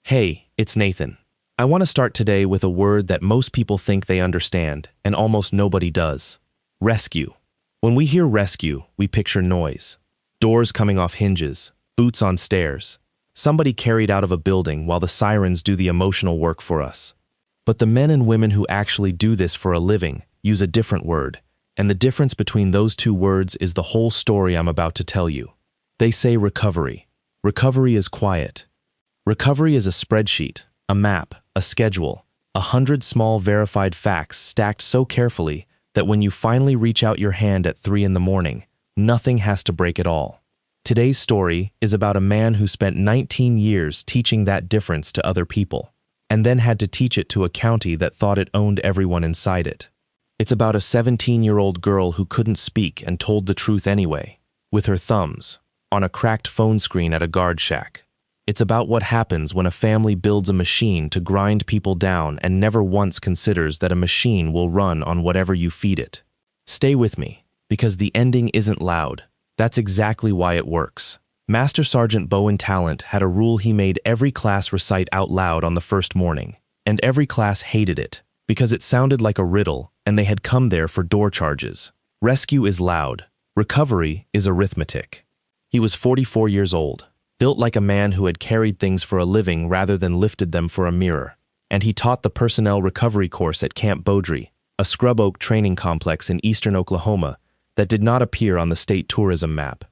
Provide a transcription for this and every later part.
Hey, it's Nathan. I want to start today with a word that most people think they understand, and almost nobody does. Rescue. When we hear rescue, we picture noise. Doors coming off hinges, boots on stairs, somebody carried out of a building while the sirens do the emotional work for us. But the men and women who actually do this for a living use a different word, and the difference between those two words is the whole story I'm about to tell you. They say recovery. Recovery is quiet. Recovery is a spreadsheet, a map, a schedule, 100 small verified facts stacked so carefully that when you finally reach out your hand at 3 in the morning, nothing has to break it all. Today's story is about a man who spent 19 years teaching that difference to other people, and then had to teach it to a county that thought it owned everyone inside it. It's about a 17-year-old girl who couldn't speak and told the truth anyway, with her thumbs, on a cracked phone screen at a guard shack. It's about what happens when a family builds a machine to grind people down and never once considers that a machine will run on whatever you feed it. Stay with me, because the ending isn't loud. That's exactly why it works. Master Sergeant Bowen Talent had a rule he made every class recite out loud on the first morning, and every class hated it, because it sounded like a riddle and they had come there for door charges. Rescue is loud. Recovery is arithmetic. He was 44 years old. Built like a man who had carried things for a living rather than lifted them for a mirror, and he taught the personnel recovery course at Camp Beaudry, a scrub oak training complex in eastern Oklahoma that did not appear on the state tourism map.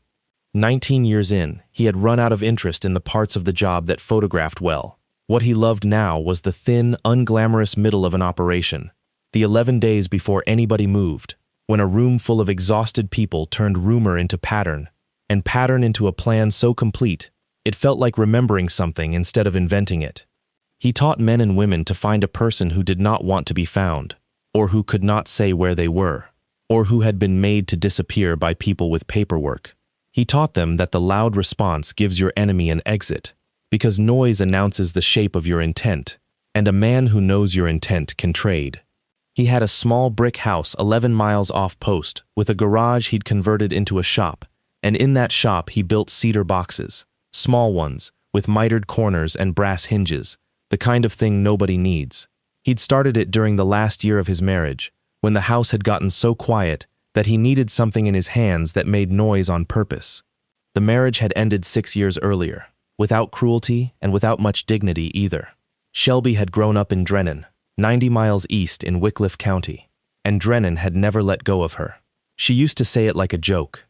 19 years in, he had run out of interest in the parts of the job that photographed well. What he loved now was the thin, unglamorous middle of an operation, the 11 days before anybody moved, when a room full of exhausted people turned rumor into pattern, and pattern into a plan so complete it felt like remembering something instead of inventing it. He taught men and women to find a person who did not want to be found, or who could not say where they were, or who had been made to disappear by people with paperwork. He taught them that the loud response gives your enemy an exit, because noise announces the shape of your intent, and a man who knows your intent can trade. He had a small brick house 11 miles off post, with a garage he'd converted into a shop, and in that shop he built cedar boxes. Small ones, with mitered corners and brass hinges, the kind of thing nobody needs. He'd started it during the last year of his marriage, when the house had gotten so quiet that he needed something in his hands that made noise on purpose. The marriage had ended 6 years earlier, without cruelty and without much dignity either. Shelby had grown up in Drennan, 90 miles east in Wickliffe County, and Drennan had never let go of her. She used to say it like a joke.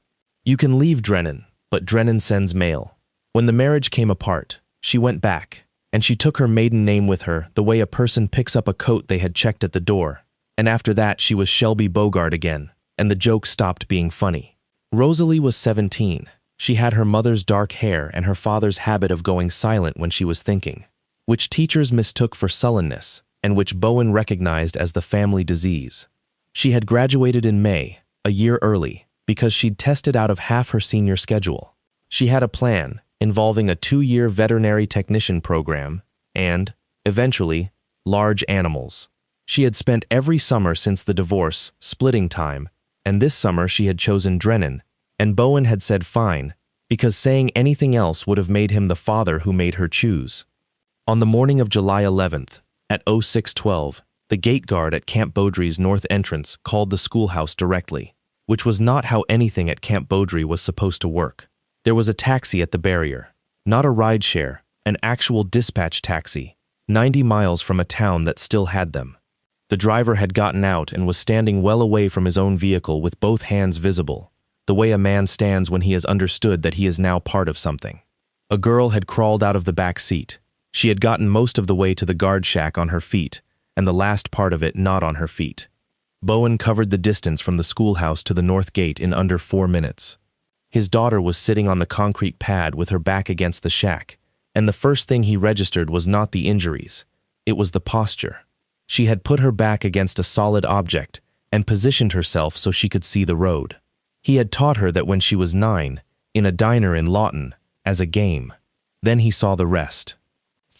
You can leave Drennan, but Drennan sends mail. When the marriage came apart, she went back, and she took her maiden name with her the way a person picks up a coat they had checked at the door, and after that she was Shelby Bogart again, and the joke stopped being funny. Rosalie was 17. She had her mother's dark hair and her father's habit of going silent when she was thinking, which teachers mistook for sullenness, and which Bowen recognized as the family disease. She had graduated in May, a year early, because she'd tested out of half her senior schedule. She had a plan, involving a 2-year veterinary technician program and, eventually, large animals. She had spent every summer since the divorce splitting time, and this summer she had chosen Drennan, and Bowen had said fine, because saying anything else would have made him the father who made her choose. On the morning of July 11th, at 06:12, the gate guard at Camp Beaudry's north entrance called the schoolhouse directly, which was not how anything at Camp Beaudry was supposed to work. There was a taxi at the barrier, not a rideshare, an actual dispatch taxi, 90 miles from a town that still had them. The driver had gotten out and was standing well away from his own vehicle with both hands visible, the way a man stands when he has understood that he is now part of something. A girl had crawled out of the back seat. She had gotten most of the way to the guard shack on her feet, and the last part of it not on her feet. Bowen covered the distance from the schoolhouse to the north gate in under 4 minutes. His daughter was sitting on the concrete pad with her back against the shack, and the first thing he registered was not the injuries, it was the posture. She had put her back against a solid object and positioned herself so she could see the road. He had taught her that when she was 9, in a diner in Lawton, as a game. Then he saw the rest.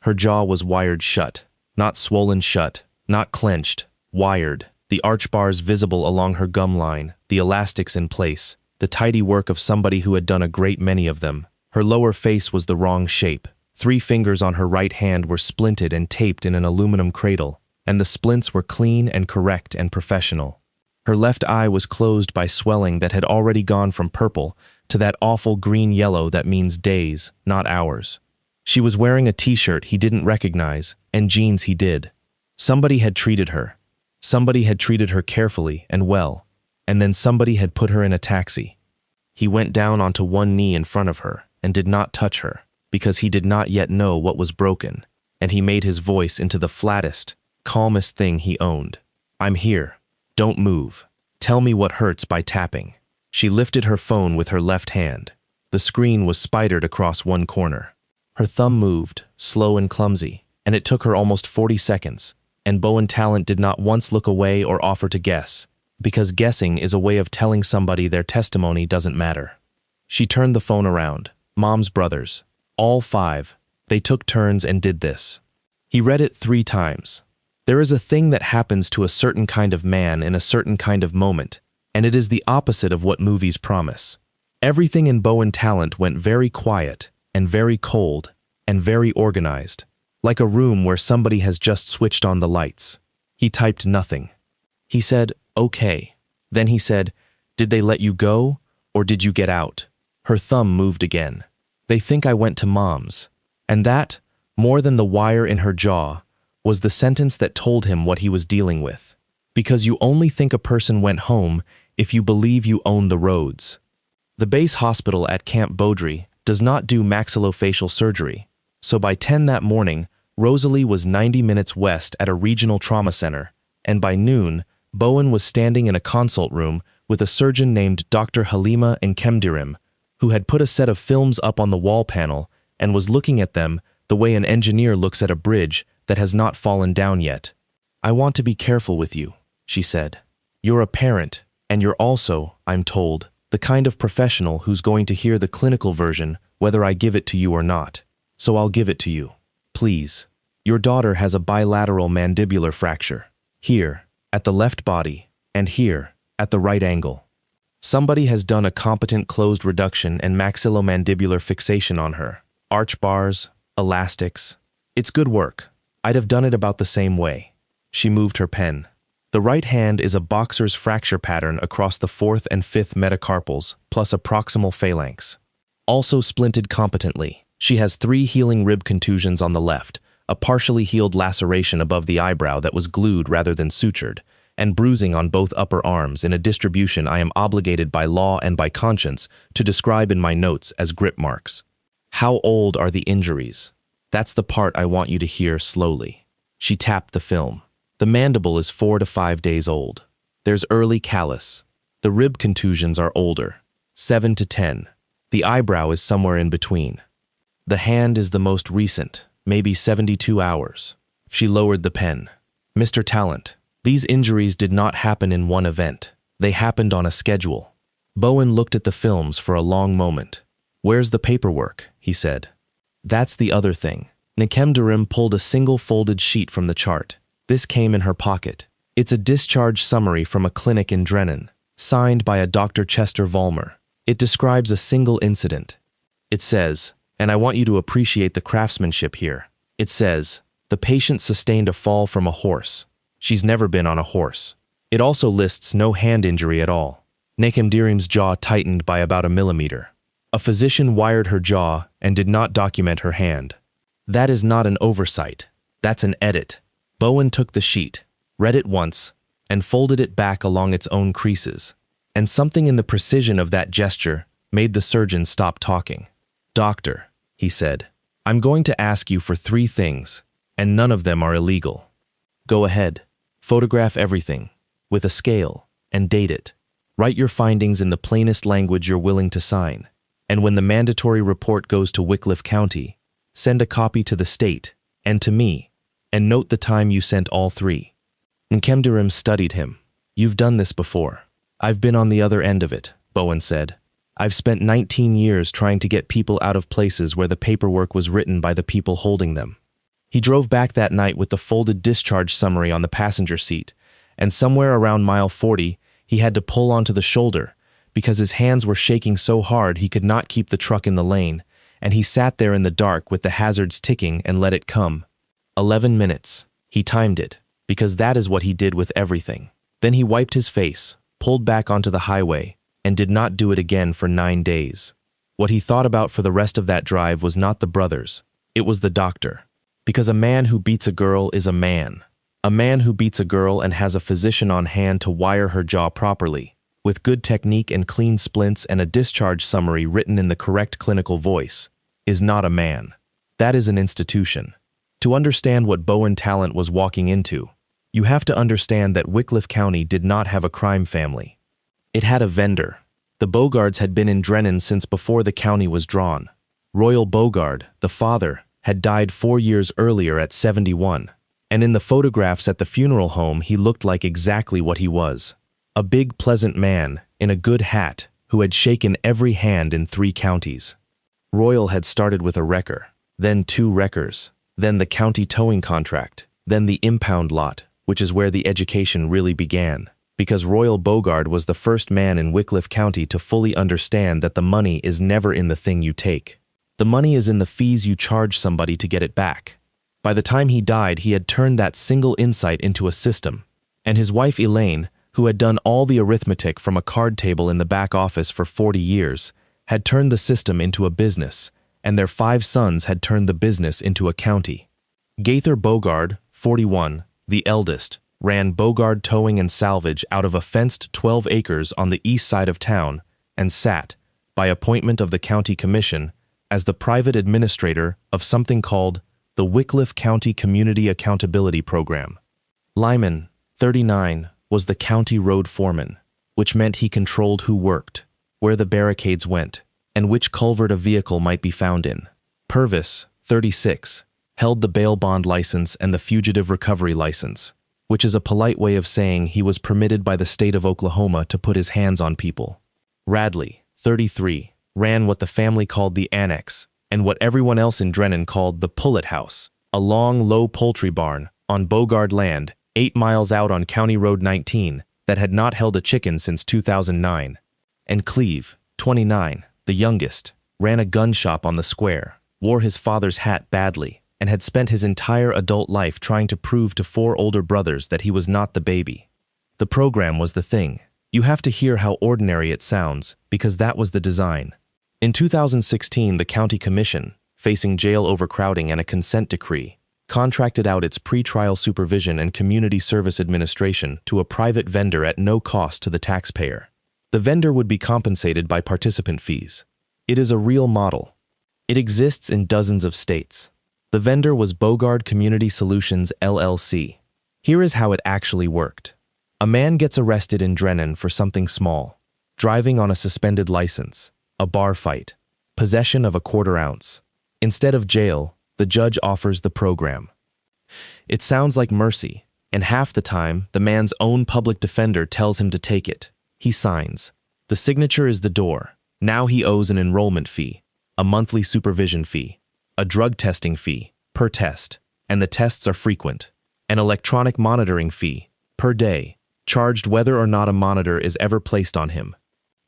Her jaw was wired shut, not swollen shut, not clenched, wired, the arch bars visible along her gum line, the elastics in place, the tidy work of somebody who had done a great many of them. Her lower face was the wrong shape, 3 fingers on her right hand were splinted and taped in an aluminum cradle, and the splints were clean and correct and professional. Her left eye was closed by swelling that had already gone from purple to that awful green-yellow that means days, not hours. She was wearing a t-shirt he didn't recognize, and jeans he did. Somebody had treated her. Somebody had treated her carefully and well, and then somebody had put her in a taxi. He went down onto one knee in front of her and did not touch her, because he did not yet know what was broken, and he made his voice into the flattest, calmest thing he owned. "I'm here. Don't move. Tell me what hurts by tapping." She lifted her phone with her left hand. The screen was spidered across one corner. Her thumb moved, slow and clumsy, and it took her almost 40 seconds, and Bowen Talent did not once look away or offer to guess, because guessing is a way of telling somebody their testimony doesn't matter. She turned the phone around. Mom's brothers. All 5. They took turns and did this. He read it 3 times. There is a thing that happens to a certain kind of man in a certain kind of moment, and it is the opposite of what movies promise. Everything in Bowen Talent went very quiet, and very cold, and very organized, like a room where somebody has just switched on the lights. He typed nothing. He said, "Okay." Then he said, "Did they let you go, or did you get out?" Her thumb moved again. "They think I went to Mom's." And that, more than the wire in her jaw, was the sentence that told him what he was dealing with. Because you only think a person went home if you believe you own the roads. The base hospital at Camp Beaudry does not do maxillofacial surgery, so by 10 that morning, Rosalie was 90 minutes west at a regional trauma center, and by noon, Bowen was standing in a consult room with a surgeon named Dr. Halima Nkemdirim, who had put a set of films up on the wall panel and was looking at them the way an engineer looks at a bridge that has not fallen down yet. "I want to be careful with you," she said. "You're a parent, and you're also, I'm told, the kind of professional who's going to hear the clinical version whether I give it to you or not. So I'll give it to you. Please. Your daughter has a bilateral mandibular fracture. Here, at the left body, and here, at the right angle. Somebody has done a competent closed reduction and maxillomandibular fixation on her. Arch bars, elastics. It's good work. I'd have done it about the same way." She moved her pen. The right hand is a boxer's fracture pattern across the 4th and 5th metacarpals, plus a proximal phalanx. Also splinted competently. She has 3 healing rib contusions on the left, a partially healed laceration above the eyebrow that was glued rather than sutured, and bruising on both upper arms in a distribution I am obligated by law and by conscience to describe in my notes as grip marks. How old are the injuries? That's the part I want you to hear slowly. She tapped the film. The mandible is 4 to 5 days old. There's early callus. The rib contusions are older, 7 to 10. The eyebrow is somewhere in between. The hand is the most recent, maybe 72 hours. She lowered the pen. "Mr. Talent, these injuries did not happen in one event. They happened on a schedule." Bowen looked at the films for a long moment. "Where's the paperwork?" he said. "That's the other thing." Nkemdirim pulled a single folded sheet from the chart. This came in her pocket. It's a discharge summary from a clinic in Drennan, signed by a Dr. Chester Vollmer. It describes a single incident. It says, and I want you to appreciate the craftsmanship here. It says, the patient sustained a fall from a horse. She's never been on a horse. It also lists no hand injury at all. Nkemdirim's jaw tightened by about a millimeter. A physician wired her jaw and did not document her hand. That is not an oversight. That's an edit. Bowen took the sheet, read it once, and folded it back along its own creases. And something in the precision of that gesture made the surgeon stop talking. "Doctor," he said, "I'm going to ask you for 3 things, and none of them are illegal. Go ahead. Photograph everything, with a scale, and date it. Write your findings in the plainest language you're willing to sign. And when the mandatory report goes to Wickliffe County, send a copy to the state, and to me, and note the time you sent all 3. Nkemdirim studied him. "You've done this before." "I've been on the other end of it," Bowen said. "I've spent 19 years trying to get people out of places where the paperwork was written by the people holding them." He drove back that night with the folded discharge summary on the passenger seat, and somewhere around mile 40, he had to pull onto the shoulder because his hands were shaking so hard he could not keep the truck in the lane, and he sat there in the dark with the hazards ticking and let it come. 11 minutes. He timed it, because that is what he did with everything. Then he wiped his face, pulled back onto the highway, and did not do it again for 9 days. What he thought about for the rest of that drive was not the brothers, it was the doctor. Because a man who beats a girl is a man. A man who beats a girl and has a physician on hand to wire her jaw properly, with good technique and clean splints and a discharge summary written in the correct clinical voice, is not a man. That is an institution. To understand what Bowen Talent was walking into, you have to understand that Wickliffe County did not have a crime family. It had a vendor. The Bogards had been in Drennan since before the county was drawn. Royal Bogard, the father, had died 4 years earlier at 71, and in the photographs at the funeral home he looked like exactly what he was. A big, pleasant man, in a good hat, who had shaken every hand in 3 counties. Royal had started with a wrecker, then 2 wreckers, then the county towing contract, then the impound lot, which is where the education really began, because Royal Bogard was the first man in Wickliffe County to fully understand that the money is never in the thing you take. The money is in the fees you charge somebody to get it back. By the time he died, he had turned that single insight into a system, and his wife Elaine, who had done all the arithmetic from a card table in the back office for 40 years, had turned the system into a business, and their 5 sons had turned the business into a county. Gaither Bogard, 41, the eldest, ran Bogard Towing and Salvage out of a fenced 12 acres on the east side of town and sat, by appointment of the county commission, as the private administrator of something called the Wickliffe County Community Accountability Program. Lyman, 39, was the county road foreman, which meant he controlled who worked, where the barricades went, and which culvert a vehicle might be found in. Purvis, 36, held the bail bond license and the fugitive recovery license, which is a polite way of saying he was permitted by the state of Oklahoma to put his hands on people. Radley, 33, ran what the family called the annex, and what everyone else in Drennan called the pullet house, a long, low poultry barn on Bogard land, 8 miles out on County Road 19, that had not held a chicken since 2009. And Cleve, 29, the youngest, ran a gun shop on the square, wore his father's hat badly, and had spent his entire adult life trying to prove to 4 older brothers that he was not the baby. The program was the thing. You have to hear how ordinary it sounds, because that was the design. In 2016, the county commission, facing jail overcrowding and a consent decree, contracted out its pretrial supervision and community service administration to a private vendor at no cost to the taxpayer. The vendor would be compensated by participant fees. It is a real model. It exists in dozens of states. The vendor was Bogard Community Solutions, LLC. Here is how it actually worked. A man gets arrested in Drennan for something small: driving on a suspended license, a bar fight, possession of a 1/4 ounce. Instead of jail, the judge offers the program. It sounds like mercy, and half the time, the man's own public defender tells him to take it. He signs. The signature is the door. Now he owes an enrollment fee, a monthly supervision fee, a drug testing fee, per test, and the tests are frequent, an electronic monitoring fee, per day, charged whether or not a monitor is ever placed on him.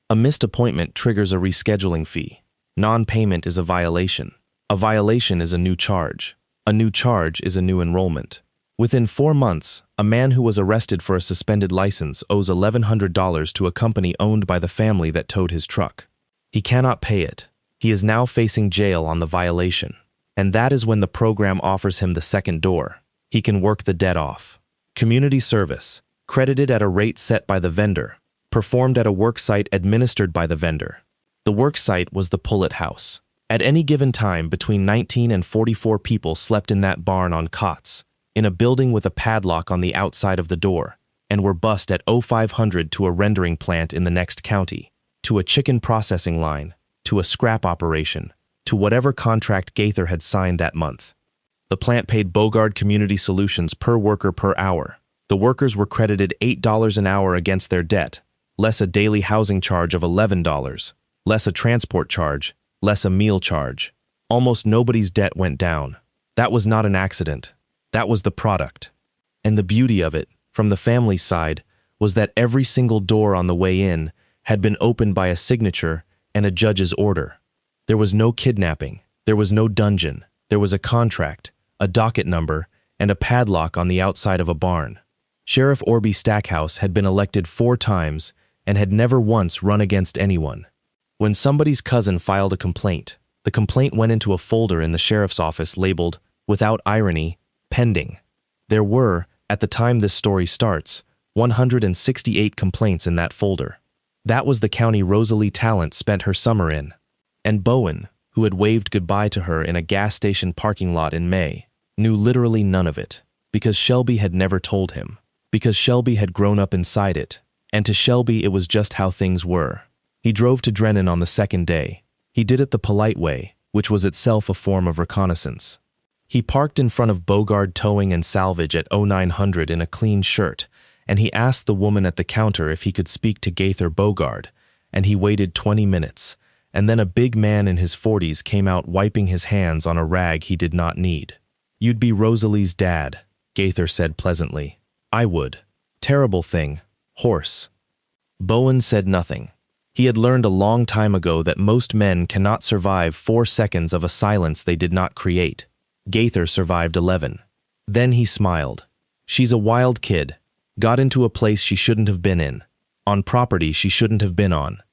A missed appointment triggers a rescheduling fee. Non-payment is a violation. A violation is a new charge. A new charge is a new enrollment. Within 4 months, a man who was arrested for a suspended license owes $1,100 to a company owned by the family that towed his truck. He cannot pay it. He is now facing jail on the violation. And that is when the program offers him the second door. He can work the debt off. Community service, credited at a rate set by the vendor, performed at a work site administered by the vendor. The work site was the Pullet House. At any given time, between 19 and 44 people slept in that barn on cots, in a building with a padlock on the outside of the door, and were bused at 0500 to a rendering plant in the next county, to a chicken processing line, to a scrap operation, to whatever contract Gaither had signed that month. The plant paid Bogard Community Solutions per worker per hour. The workers were credited $8 an hour against their debt, less a daily housing charge of $11, less a transport charge, less a meal charge. Almost nobody's debt went down. That was not an accident. That was the product. And the beauty of it, from the family's side, was that every single door on the way in had been opened by a signature and a judge's order. There was no kidnapping, There was no dungeon. There was a contract, a docket number, and a padlock on the outside of a barn. Sheriff Orby Stackhouse had been elected 4 times and had never once run against anyone. When somebody's cousin filed a complaint, the complaint went into a folder in the sheriff's office labeled, without irony, pending. There were, at the time this story starts, 168 complaints in that folder. That was the county Rosalie Talent spent her summer in. And Bowen, who had waved goodbye to her in a gas station parking lot in May, knew literally none of it, because Shelby had never told him, because Shelby had grown up inside it, and to Shelby it was just how things were. He drove to Drennan on the second day. He did it the polite way, which was itself a form of reconnaissance. He parked in front of Bogard Towing and Salvage at 0900 in a clean shirt, and he asked the woman at the counter if he could speak to Gaither Bogard, and he waited 20 minutes, and then a big man in his 40s came out wiping his hands on a rag he did not need. "You'd be Rosalie's dad," Gaither said pleasantly. "I would. Terrible thing. Horse." Bowen said nothing. He had learned a long time ago that most men cannot survive 4 seconds of a silence they did not create. Gaither survived 11. Then he smiled. "She's a wild kid. Got into a place she shouldn't have been in. On property she shouldn't have been on.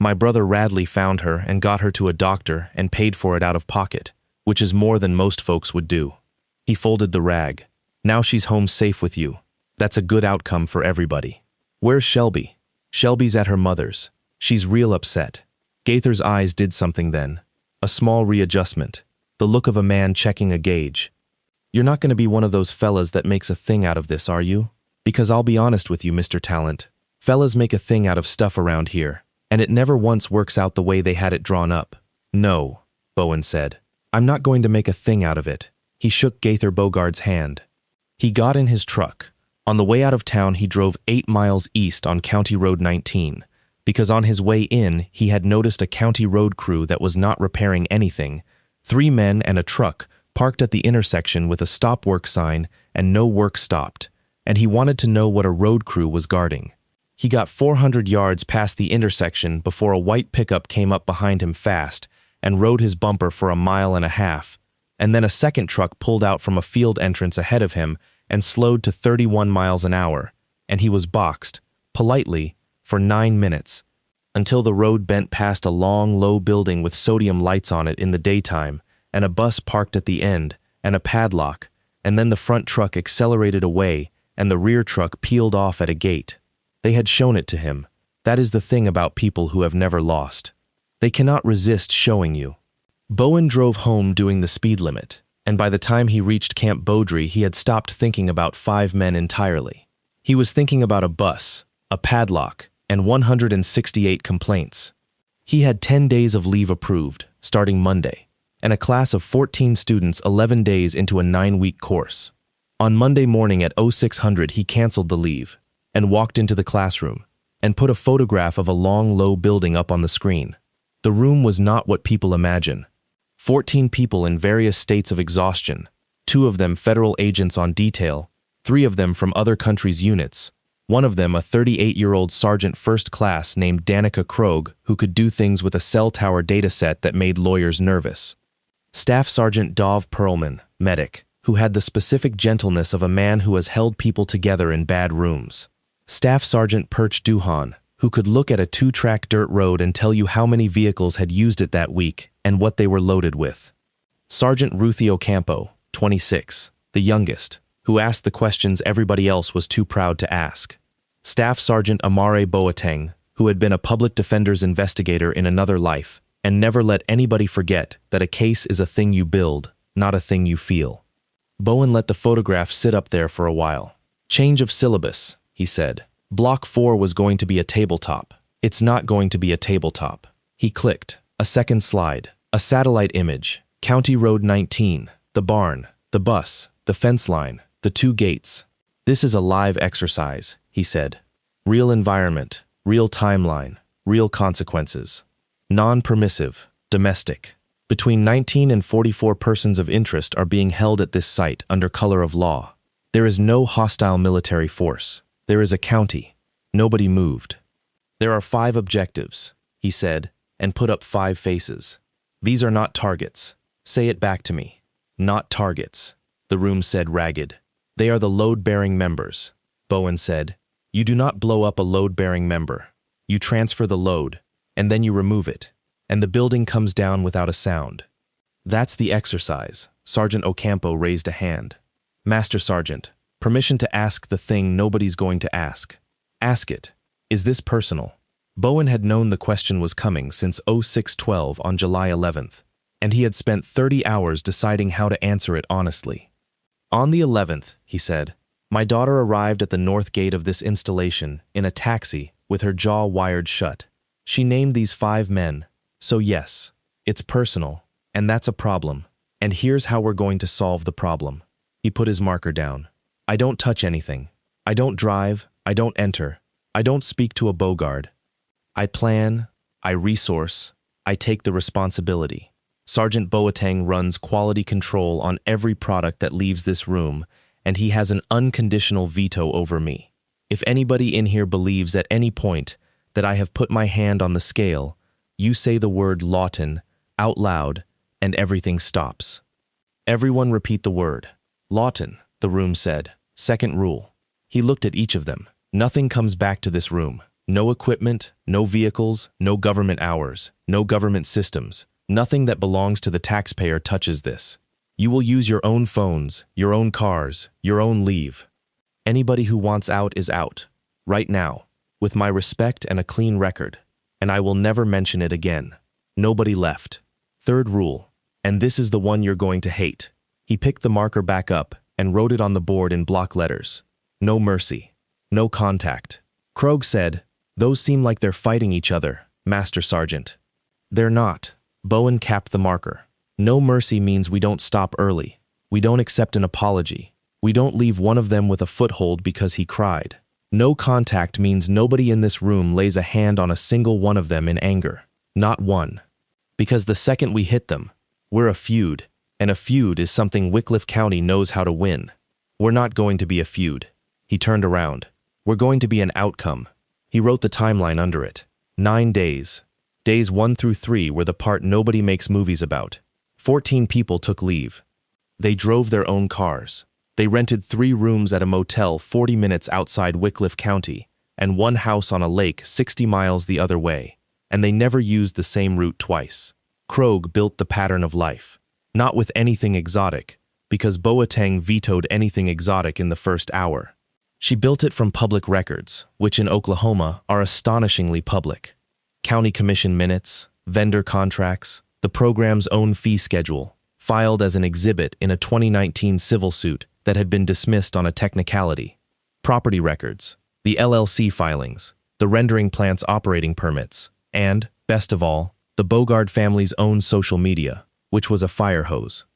My brother Radley found her and got her to a doctor and paid for it out of pocket, which is more than most folks would do." He folded the rag. "Now she's home safe with you. That's a good outcome for everybody." "Where's Shelby?" "Shelby's at her mother's. She's real upset." Gaither's eyes did something then. A small readjustment. The look of a man checking a gauge. "You're not going to be one of those fellas that makes a thing out of this, are you? Because I'll be honest with you, Mr. Talent. Fellas make a thing out of stuff around here, and it never once works out the way they had it drawn up." "No," Bowen said. "I'm not going to make a thing out of it." He shook Gaither Bogard's hand. He got in his truck. On the way out of town, he drove 8 miles east on County Road 19, because on his way in, he had noticed a county road crew that was not repairing anything, 3 men and a truck parked at the intersection with a stop work sign and no work stopped, and he wanted to know what a road crew was guarding. He got 400 yards past the intersection before a white pickup came up behind him fast and rode his bumper for 1.5 miles, and then a second truck pulled out from a field entrance ahead of him and slowed to 31 miles an hour, and he was boxed, politely, for 9 minutes, until the road bent past a long, low building with sodium lights on it in the daytime, and a bus parked at the end, and a padlock, and then the front truck accelerated away, and the rear truck peeled off at a gate. They had shown it to him. That is the thing about people who have never lost. They cannot resist showing you. Bowen drove home doing the speed limit, and by the time he reached Camp Beaudry, he had stopped thinking about 5 men entirely. He was thinking about a bus, a padlock, and 168 complaints. He had 10 days of leave approved, starting Monday, and a class of 14 students 11 days into a 9-week course. On Monday morning at 0600, he canceled the leave and walked into the classroom and put a photograph of a long, low building up on the screen. The room was not what people imagine. 14 people in various states of exhaustion, 2 of them federal agents on detail, 3 of them from other countries' units, one of them a 38-year-old sergeant first class named Danica Krogh who could do things with a cell tower dataset that made lawyers nervous. Staff Sergeant Dov Perlman, medic, who had the specific gentleness of a man who has held people together in bad rooms. Staff Sergeant Perch Duhan, who could look at a 2-track dirt road and tell you how many vehicles had used it that week and what they were loaded with. Sergeant Ruthie Ocampo, 26, the youngest, who asked the questions everybody else was too proud to ask. Staff Sergeant Amare Boateng, who had been a public defender's investigator in another life and never let anybody forget that a case is a thing you build, not a thing you feel. Bowen let the photograph sit up there for a while. "Change of syllabus," he said. "Block 4 was going to be a tabletop. It's not going to be a tabletop." He clicked. A second slide. A satellite image. County Road 19. The barn. The bus. The fence line. The 2 gates. "This is a live exercise," he said. "Real environment. Real timeline. Real consequences. Non-permissive. Domestic. Between 19 and 44 persons of interest are being held at this site under color of law. There is no hostile military force. There is a county. Nobody moved. There are 5 objectives," he said, and put up 5 faces. "These are not targets. Say it back to me. Not targets, the room said, ragged. They are the load-bearing members. Bowen said, you do not blow up a load-bearing member. You transfer the load, and then you remove it, and the building comes down without a sound. That's the exercise. Sergeant Ocampo raised a hand. Master Sergeant, permission to ask the thing nobody's going to ask. Ask it. Is this personal? Bowen had known the question was coming since 0612 on July 11th, and he had spent 30 hours deciding how to answer it honestly. On the 11th, he said, my daughter arrived at the north gate of this installation in a taxi with her jaw wired shut. She named these 5 men. So yes, it's personal, and that's a problem. And here's how we're going to solve the problem. He put his marker down. I don't touch anything. I don't drive. I don't enter. I don't speak to a bogard. I plan. I resource. I take the responsibility. Sergeant Boateng runs quality control on every product that leaves this room, and he has an unconditional veto over me. If anybody in here believes at any point that I have put my hand on the scale, you say the word Lawton out loud, and everything stops. Everyone repeat the word. Lawton, the room said. Second rule. He looked at each of them. Nothing comes back to this room. No equipment, no vehicles, no government hours, no government systems. Nothing that belongs to the taxpayer touches this. You will use your own phones, your own cars, your own leave. Anybody who wants out is out. Right now. With my respect and a clean record. And I will never mention it again. Nobody left. Third rule. And this is the one you're going to hate. He picked the marker back up and wrote it on the board in block letters. No mercy. No contact. Krogh said, those seem like they're fighting each other, Master Sergeant. They're not. Bowen capped the marker. No mercy means we don't stop early. We don't accept an apology. We don't leave one of them with a foothold because he cried. No contact means nobody in this room lays a hand on a single one of them in anger. Not one. Because the second we hit them, we're a feud, and a feud is something Wickliffe County knows how to win. We're not going to be a feud. He turned around. We're going to be an outcome. He wrote the timeline under it. 9 days. Days 1 through 3 were the part nobody makes movies about. 14 people took leave. They drove their own cars. They rented 3 rooms at a motel 40 minutes outside Wickliffe County and 1 house on a lake 60 miles the other way, and they never used the same route twice. Krogh built the pattern of life, not with anything exotic, because Boateng vetoed anything exotic in the first hour. She built it from public records, which in Oklahoma are astonishingly public. County commission minutes, vendor contracts, the program's own fee schedule, filed as an exhibit in a 2019 civil suit that had been dismissed on a technicality. Property records, the LLC filings, the rendering plant's operating permits, and, best of all, the Bogard family's own social media, which was a fire hose.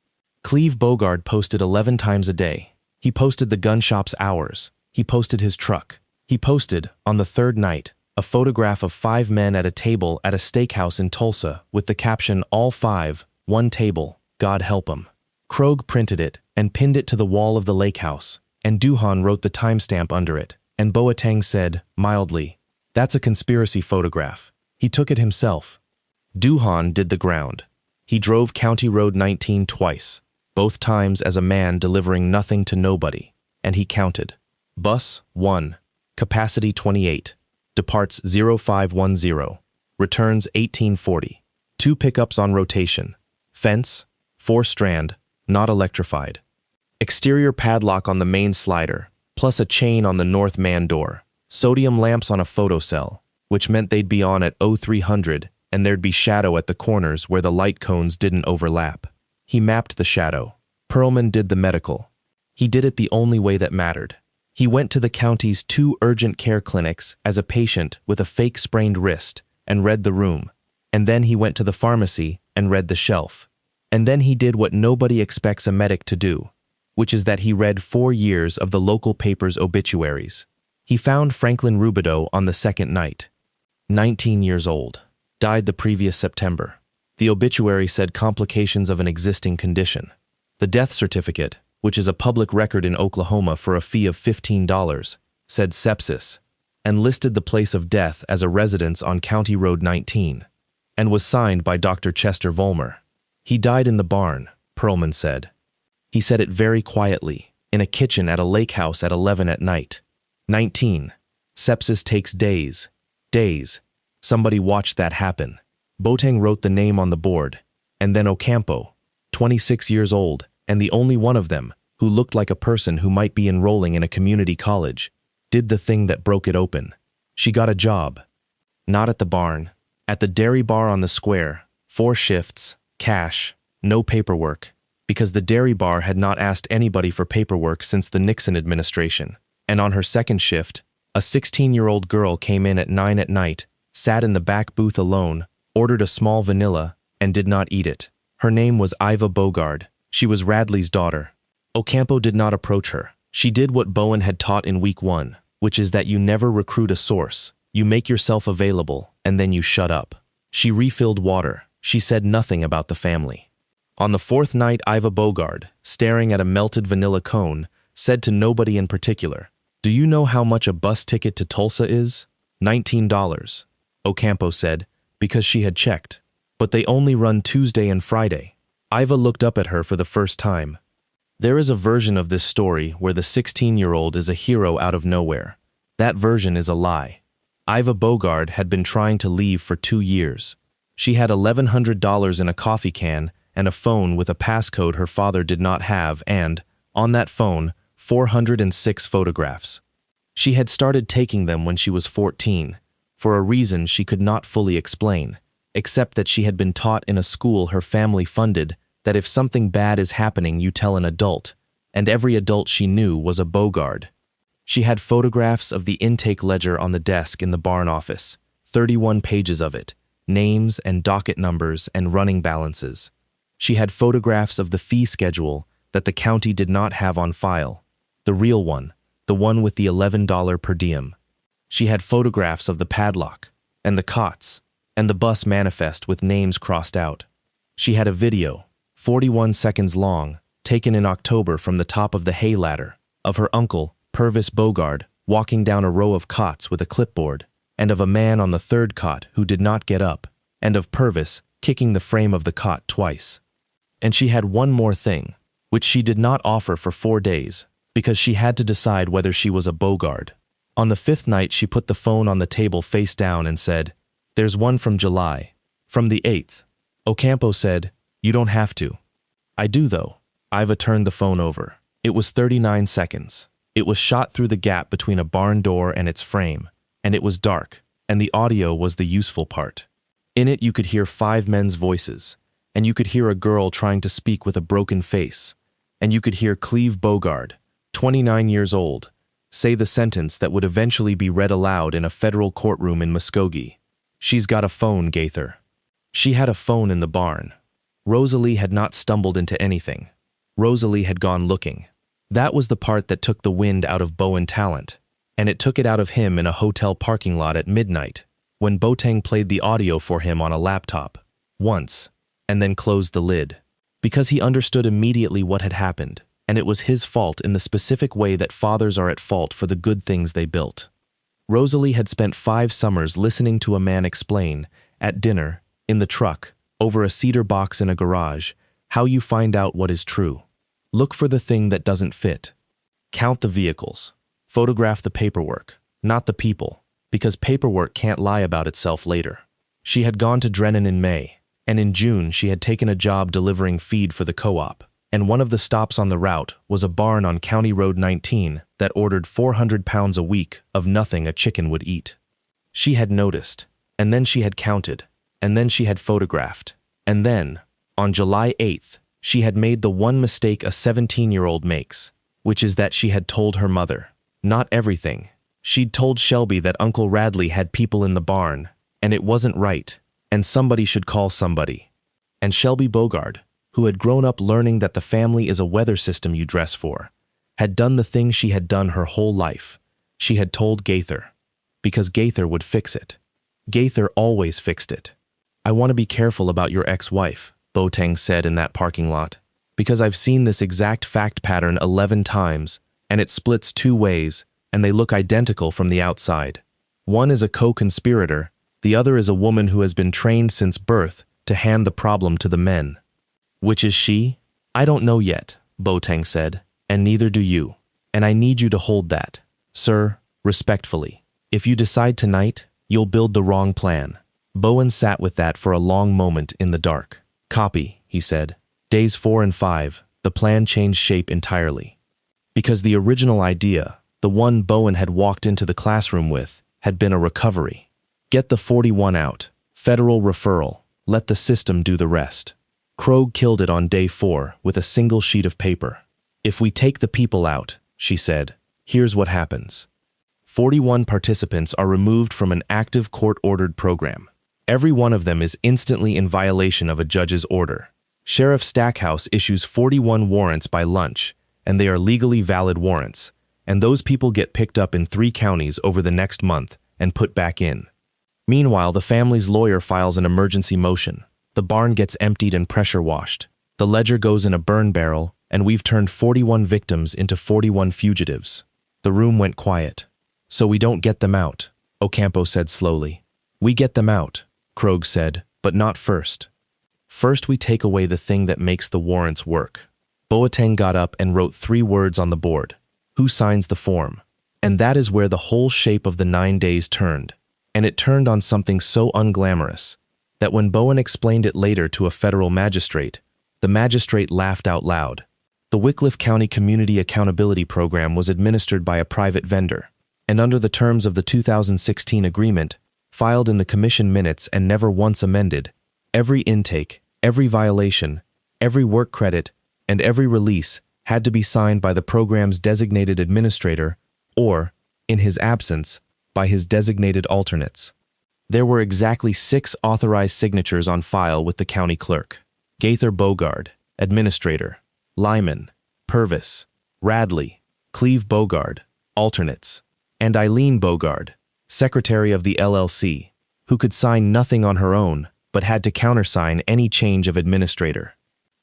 Cleve Bogard posted 11 times a day. He posted the gun shop's hours. He posted his truck. He posted, on the 3rd night, a photograph of 5 men at a table at a steakhouse in Tulsa with the caption, all 5, 1 table, God help 'em. Krogh printed it and pinned it to the wall of the lake house, and Duhan wrote the timestamp under it, and Boateng said, mildly, that's a conspiracy photograph. He took it himself. Duhan did the ground. He drove County Road 19 twice, both times as a man delivering nothing to nobody, and he counted. Bus 1, capacity 28, departs 0510, returns 1840. 2 pickups on rotation, fence, 4-strand, not electrified. Exterior padlock on the main slider, plus a chain on the north man door. Sodium lamps on a photocell, which meant they'd be on at 0300 and there'd be shadow at the corners where the light cones didn't overlap. He mapped the shadow. Perlman did the medical. He did it the only way that mattered. He went to the county's 2 urgent care clinics as a patient with a fake sprained wrist and read the room. And then he went to the pharmacy and read the shelf. And then he did what nobody expects a medic to do, which is that he read 4 years of the local paper's obituaries. He found Franklin Rubidoux on the 2nd night. 19 years old. Died the previous September. The obituary said complications of an existing condition. The death certificate, which is a public record in Oklahoma for a fee of $15, said sepsis, and listed the place of death as a residence on County Road 19, and was signed by Dr. Chester Vollmer. He died in the barn, Perlman said. He said it very quietly, in a kitchen at a lake house at 11 at night. 19. Sepsis takes days. Days. Somebody watched that happen. Boateng wrote the name on the board. And then Ocampo, 26 years old, and the only one of them, who looked like a person who might be enrolling in a community college, did the thing that broke it open. She got a job. Not at the barn. At the dairy bar on the square. 4 shifts, cash, no paperwork, because the dairy bar had not asked anybody for paperwork since the Nixon administration. And on her second shift, a 16-year-old girl came in at 9 at night, sat in the back booth alone, ordered a small vanilla, and did not eat it. Her name was Iva Bogard. She was Radley's daughter. Ocampo did not approach her. She did what Bowen had taught in week 1, which is that you never recruit a source. You make yourself available, and then you shut up. She refilled water. She said nothing about the family. On the 4th night, Iva Bogard, staring at a melted vanilla cone, said to nobody in particular, "Do you know how much a bus ticket to Tulsa is?" $19. Ocampo said, because she had checked. But they only run Tuesday and Friday. Iva looked up at her for the first time. There is a version of this story where the 16-year-old is a hero out of nowhere. That version is a lie. Iva Bogard had been trying to leave for 2 years. She had $1,100 in a coffee can and a phone with a passcode her father did not have and, on that phone, 406 photographs. She had started taking them when she was 14, for a reason she could not fully explain, except that she had been taught in a school her family funded that if something bad is happening you tell an adult, and every adult she knew was a Bogard. She had photographs of the intake ledger on the desk in the barn office, 31 pages of it, names and docket numbers and running balances. She had photographs of the fee schedule that the county did not have on file, the real one, the one with the $11 per diem. She had photographs of the padlock, and the cots, and the bus manifest with names crossed out. She had a video, 41 seconds long, taken in October from the top of the hay ladder, of her uncle, Purvis Bogard, walking down a row of cots with a clipboard, and of a man on the 3rd cot who did not get up, and of Purvis kicking the frame of the cot twice. And she had one more thing, which she did not offer for 4 days, because she had to decide whether she was a Bogard. On the 5th night she put the phone on the table face down and said, "There's one from July." From the 8th. Ocampo said, "You don't have to." "I do though." Iva turned the phone over. It was 39 seconds. It was shot through the gap between a barn door and its frame, and it was dark, and the audio was the useful part. In it you could hear 5 men's voices, and you could hear a girl trying to speak with a broken face, and you could hear Cleve Bogard, 29 years old, say the sentence that would eventually be read aloud in a federal courtroom in Muskogee. "She's got a phone, Gaither." She had a phone in the barn. Rosalie had not stumbled into anything. Rosalie had gone looking. That was the part that took the wind out of Bowen Talent, and it took it out of him in a hotel parking lot at midnight, when Boateng played the audio for him on a laptop, once, and then closed the lid, because he understood immediately what had happened, and it was his fault in the specific way that fathers are at fault for the good things they built. Rosalie had spent 5 summers listening to a man explain, at dinner, in the truck, over a cedar box in a garage, how you find out what is true. Look for the thing that doesn't fit. Count the vehicles. Photograph the paperwork, not the people, because paperwork can't lie about itself later. She had gone to Drennan in May, and in June she had taken a job delivering feed for the co-op, and one of the stops on the route was a barn on County Road 19 that ordered 400 pounds a week of nothing a chicken would eat. She had noticed, and then she had counted, and then she had photographed, and then, on July 8th, she had made the one mistake a 17-year-old makes, which is that she had told her mother. Not everything. She'd told Shelby that Uncle Radley had people in the barn, and it wasn't right, and somebody should call somebody. And Shelby Bogard, who had grown up learning that the family is a weather system you dress for, had done the thing she had done her whole life. She had told Gaither, because Gaither would fix it. Gaither always fixed it. "I want to be careful about your ex-wife," Boateng said in that parking lot, "because I've seen this exact fact pattern 11 times, and it splits 2 ways, and they look identical from the outside. One is a co-conspirator, the other is a woman who has been trained since birth to hand the problem to the men." Which is she? I don't know yet, Boateng said, and neither do you. And I need you to hold that. Sir, respectfully. If you decide tonight, you'll build the wrong plan. Bowen sat with that for a long moment in the dark. Copy, he said. Days 4 and 5, the plan changed shape entirely. Because the original idea, the one Bowen had walked into the classroom with, had been a recovery. Get the 41 out. Federal referral. Let the system do the rest. Krogh killed it on day 4 with a single sheet of paper. If we take the people out, she said, here's what happens. 41 participants are removed from an active court-ordered program. Every one of them is instantly in violation of a judge's order. Sheriff Stackhouse issues 41 warrants by lunch, and they are legally valid warrants, and those people get picked up in 3 counties over the next month and put back in. Meanwhile, the family's lawyer files an emergency motion. The barn gets emptied and pressure washed. The ledger goes in a burn barrel, and we've turned 41 victims into 41 fugitives. The room went quiet. So we don't get them out, Ocampo said slowly. We get them out, Krogh said, but not first. First we take away the thing that makes the warrants work. Boateng got up and wrote 3 words on the board. Who signs the form? And that is where the whole shape of the 9 days turned. And it turned on something so unglamorous that when Bowen explained it later to a federal magistrate, the magistrate laughed out loud. The Wickliffe County Community Accountability Program was administered by a private vendor, and under the terms of the 2016 agreement, filed in the commission minutes and never once amended, every intake, every violation, every work credit, and every release had to be signed by the program's designated administrator or, in his absence, by his designated alternates. There were exactly 6 authorized signatures on file with the county clerk. Gaither Bogard, administrator, Lyman, Purvis, Radley, Cleve Bogard, alternates, and Eileen Bogard, secretary of the LLC, who could sign nothing on her own but had to countersign any change of administrator.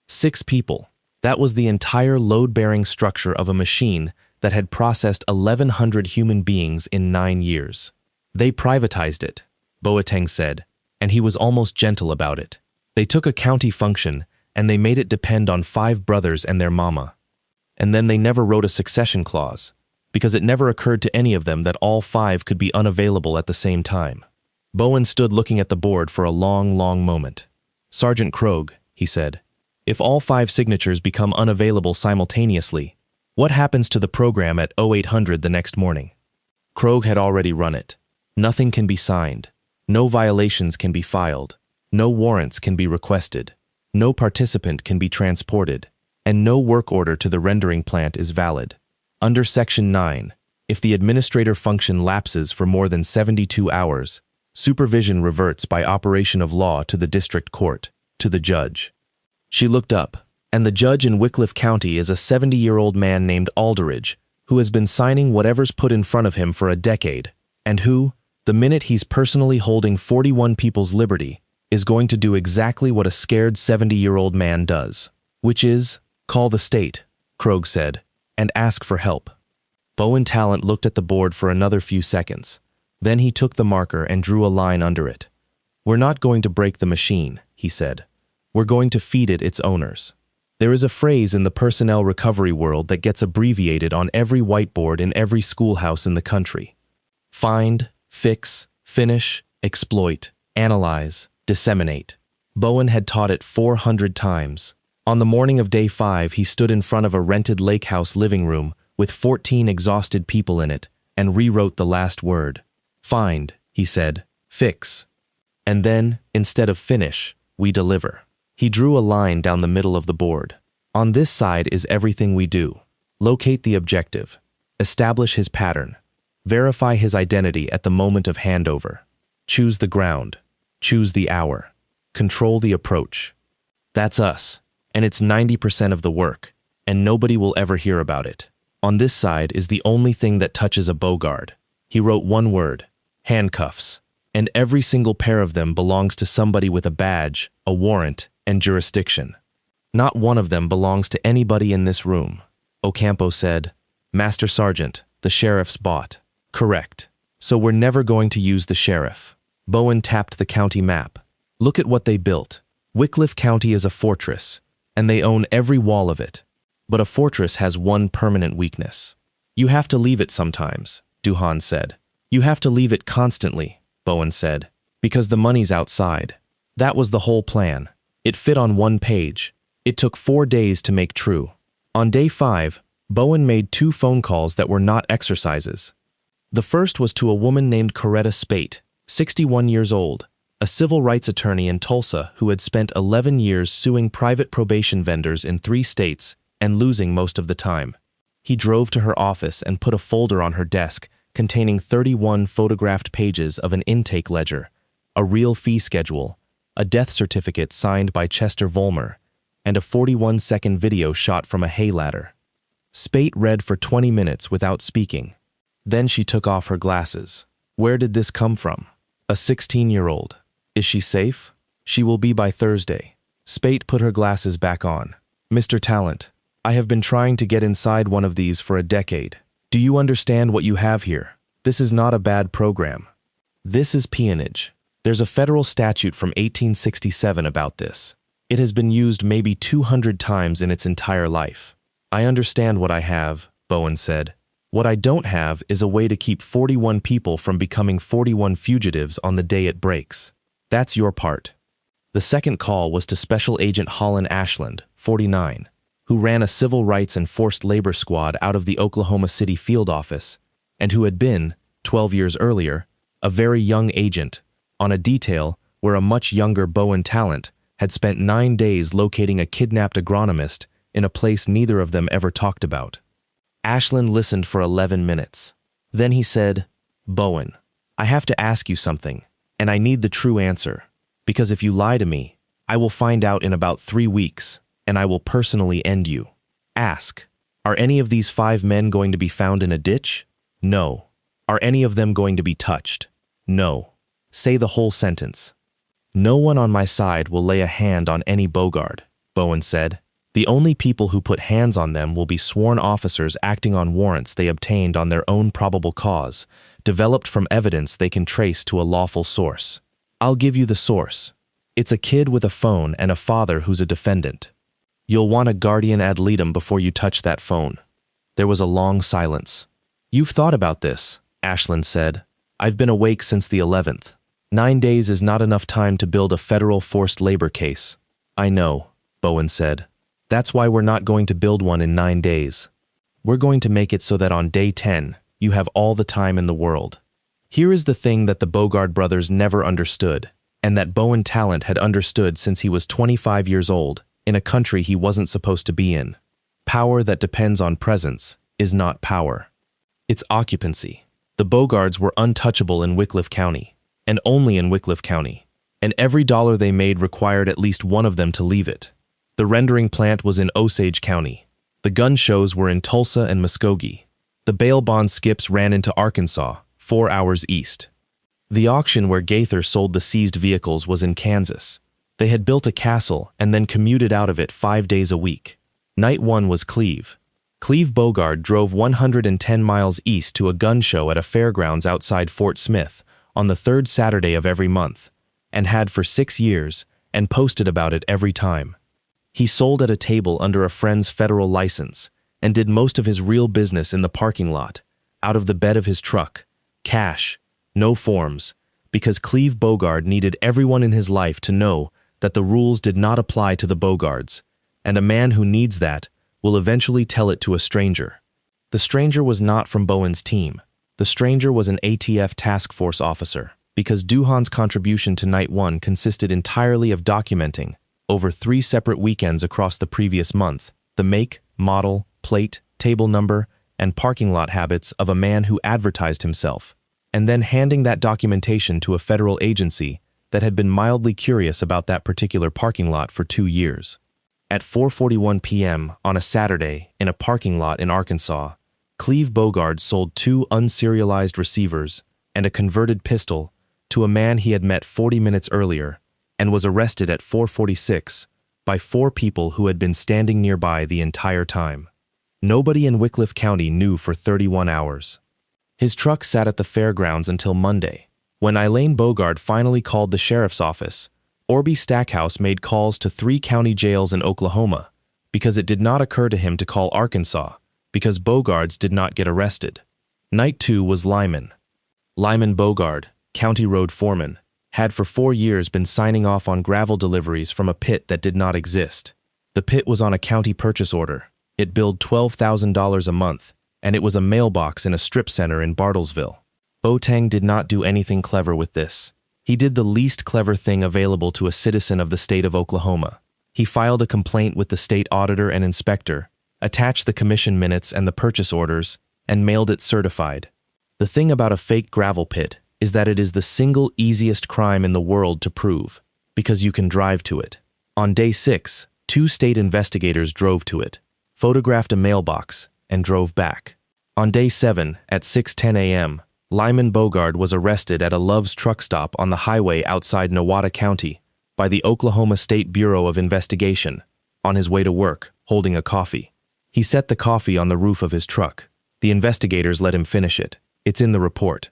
6 people. That was the entire load-bearing structure of a machine that had processed 1,100 human beings in 9 years. They privatized it, Boateng said, and he was almost gentle about it. They took a county function and they made it depend on 5 brothers and their mama. And then they never wrote a succession clause, because it never occurred to any of them that all 5 could be unavailable at the same time. Bowen stood looking at the board for a long, long moment. Sergeant Krogh, he said, if all 5 signatures become unavailable simultaneously, what happens to the program at 0800 the next morning? Krogh had already run it. Nothing can be signed. No violations can be filed. No warrants can be requested. No participant can be transported. And no work order to the rendering plant is valid. Under Section 9, if the administrator function lapses for more than 72 hours, supervision reverts by operation of law to the district court, to the judge. She looked up, and the judge in Wickliffe County is a 70-year-old man named Alderidge, who has been signing whatever's put in front of him for a decade, and who, the minute he's personally holding 41 people's liberty, is going to do exactly what a scared 70-year-old man does, which is, call the state, Krogh said, and ask for help. Bowen Talent looked at the board for another few seconds. Then he took the marker and drew a line under it. We're not going to break the machine, he said. We're going to feed it its owners. There is a phrase in the personnel recovery world that gets abbreviated on every whiteboard in every schoolhouse in the country. Find, fix, finish, exploit, analyze, disseminate. Bowen had taught it 400 times. On the morning of day 5, he stood in front of a rented lake house living room with 14 exhausted people in it and rewrote the last word. Find, he said, fix. And then, instead of finish, we deliver. He drew a line down the middle of the board. On this side is everything we do. Locate the objective. Establish his pattern. Verify his identity at the moment of handover. Choose the ground. Choose the hour. Control the approach. That's us, and it's 90% of the work, and nobody will ever hear about it. On this side is the only thing that touches a Bogard. He wrote one word, handcuffs, and every single pair of them belongs to somebody with a badge, a warrant, and jurisdiction. Not one of them belongs to anybody in this room. Ocampo said, Master Sergeant, the sheriff's bought. Correct. So we're never going to use the sheriff. Bowen tapped the county map. Look at what they built. Wickliffe County is a fortress. and they own every wall of it. But a fortress has one permanent weakness. You have to leave it sometimes, Duhan said. You have to leave it constantly, Bowen said, because the money's outside. That was the whole plan. It fit on one page. It took 4 days to make true. On day 5, Bowen made 2 phone calls that were not exercises. The first was to a woman named Coretta Spate, 61 years old, a civil rights attorney in Tulsa who had spent 11 years suing private probation vendors in 3 states and losing most of the time. He drove to her office and put a folder on her desk containing 31 photographed pages of an intake ledger, a real fee schedule, a death certificate signed by Chester Vollmer, and a 41-second video shot from a hay ladder. Spate read for 20 minutes without speaking. Then she took off her glasses. Where did this come from? A 16-year-old. Is she safe? She will be by Thursday. Spate put her glasses back on. Mr. Talent, I have been trying to get inside one of these for a decade. Do you understand what you have here? This is not a bad program. This is peonage. There's a federal statute from 1867 about this. It has been used maybe 200 times in its entire life. I understand what I have, Bowen said. What I don't have is a way to keep 41 people from becoming 41 fugitives on the day it breaks. That's your part. The second call was to Special Agent Holland Ashland, 49, who ran a civil rights and forced labor squad out of the Oklahoma City field office, and who had been, 12 years earlier, a very young agent on a detail where a much younger Bowen Talent had spent 9 days locating a kidnapped agronomist in a place neither of them ever talked about. Ashland listened for 11 minutes. Then he said, Bowen, I have to ask you something, and I need the true answer, because if you lie to me, I will find out in about 3 weeks, and I will personally end you. Ask, are any of these 5 men going to be found in a ditch? No. Are any of them going to be touched? No. Say the whole sentence. No one on my side will lay a hand on any Bogard, Bowen said. The only people who put hands on them will be sworn officers acting on warrants they obtained on their own probable cause, developed from evidence they can trace to a lawful source. I'll give you the source. It's a kid with a phone and a father who's a defendant. You'll want a guardian ad litem before you touch that phone. There was a long silence. You've thought about this, Ashland said. I've been awake since the 11th. 9 days is not enough time to build a federal forced labor case. I know, Bowen said. That's why we're not going to build one in 9 days. We're going to make it so that on day 10, you have all the time in the world. Here is the thing that the Bogard brothers never understood, and that Bowen Talent had understood since he was 25 years old, in a country he wasn't supposed to be in. Power that depends on presence is not power. It's occupancy. The Bogards were untouchable in Wickliffe County, and only in Wickliffe County, and every dollar they made required at least one of them to leave it. The rendering plant was in Osage County. The gun shows were in Tulsa and Muskogee. The bail bond skips ran into Arkansas, 4 hours east. The auction where Gaither sold the seized vehicles was in Kansas. They had built a castle and then commuted out of it 5 days a week. Night 1 was Cleve. Cleve Bogard drove 110 miles east to a gun show at a fairgrounds outside Fort Smith on the 3rd Saturday of every month, and had for 6 years, and posted about it every time. He sold at a table under a friend's federal license, and did most of his real business in the parking lot, out of the bed of his truck, cash, no forms, because Cleve Bogard needed everyone in his life to know that the rules did not apply to the Bogards, and a man who needs that will eventually tell it to a stranger. The stranger was not from Bowen's team. The stranger was an ATF task force officer, because Duhan's contribution to Night 1 consisted entirely of documenting, over 3 separate weekends across the previous month, the make, model, plate, table number, and parking lot habits of a man who advertised himself, and then handing that documentation to a federal agency that had been mildly curious about that particular parking lot for 2 years. At 4:41 p.m. on a Saturday in a parking lot in Arkansas, Cleve Bogard sold 2 unserialized receivers and a converted pistol to a man he had met 40 minutes earlier and was arrested at 4:46 by 4 people who had been standing nearby the entire time. Nobody in Wickliffe County knew for 31 hours. His truck sat at the fairgrounds until Monday, when Eileen Bogard finally called the sheriff's office, Orby Stackhouse made calls to 3 county jails in Oklahoma because it did not occur to him to call Arkansas because Bogards did not get arrested. Night 2 was Lyman. Lyman Bogard, county road foreman, had for 4 years been signing off on gravel deliveries from a pit that did not exist. The pit was on a county purchase order. It billed $12,000 a month, and it was a mailbox in a strip center in Bartlesville. Boateng did not do anything clever with this. He did the least clever thing available to a citizen of the state of Oklahoma. He filed a complaint with the state auditor and inspector, attached the commission minutes and the purchase orders, and mailed it certified. The thing about a fake gravel pit is that it is the single easiest crime in the world to prove, because you can drive to it. On day 6, 2 state investigators drove to it, photographed a mailbox, and drove back. On day 7, at 6:10 a.m., Lyman Bogard was arrested at a Love's truck stop on the highway outside Nowata County by the Oklahoma State Bureau of Investigation, on his way to work, holding a coffee. He set the coffee on the roof of his truck. The investigators let him finish it. It's in the report.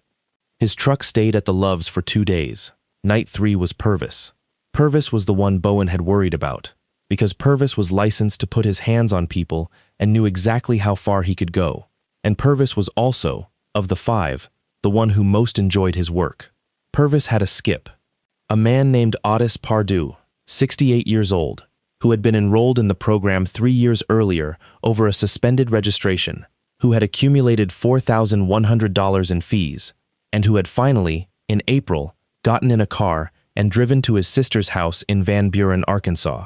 His truck stayed at the Love's for 2 days. Night 3 was Purvis. Purvis was the one Bowen had worried about, because Purvis was licensed to put his hands on people and knew exactly how far he could go. And Purvis was also, of the 5, the one who most enjoyed his work. Purvis had a skip, a man named Otis Pardue, 68 years old, who had been enrolled in the program 3 years earlier over a suspended registration, who had accumulated $4,100 in fees, and who had finally, in April, gotten in a car and driven to his sister's house in Van Buren, Arkansas.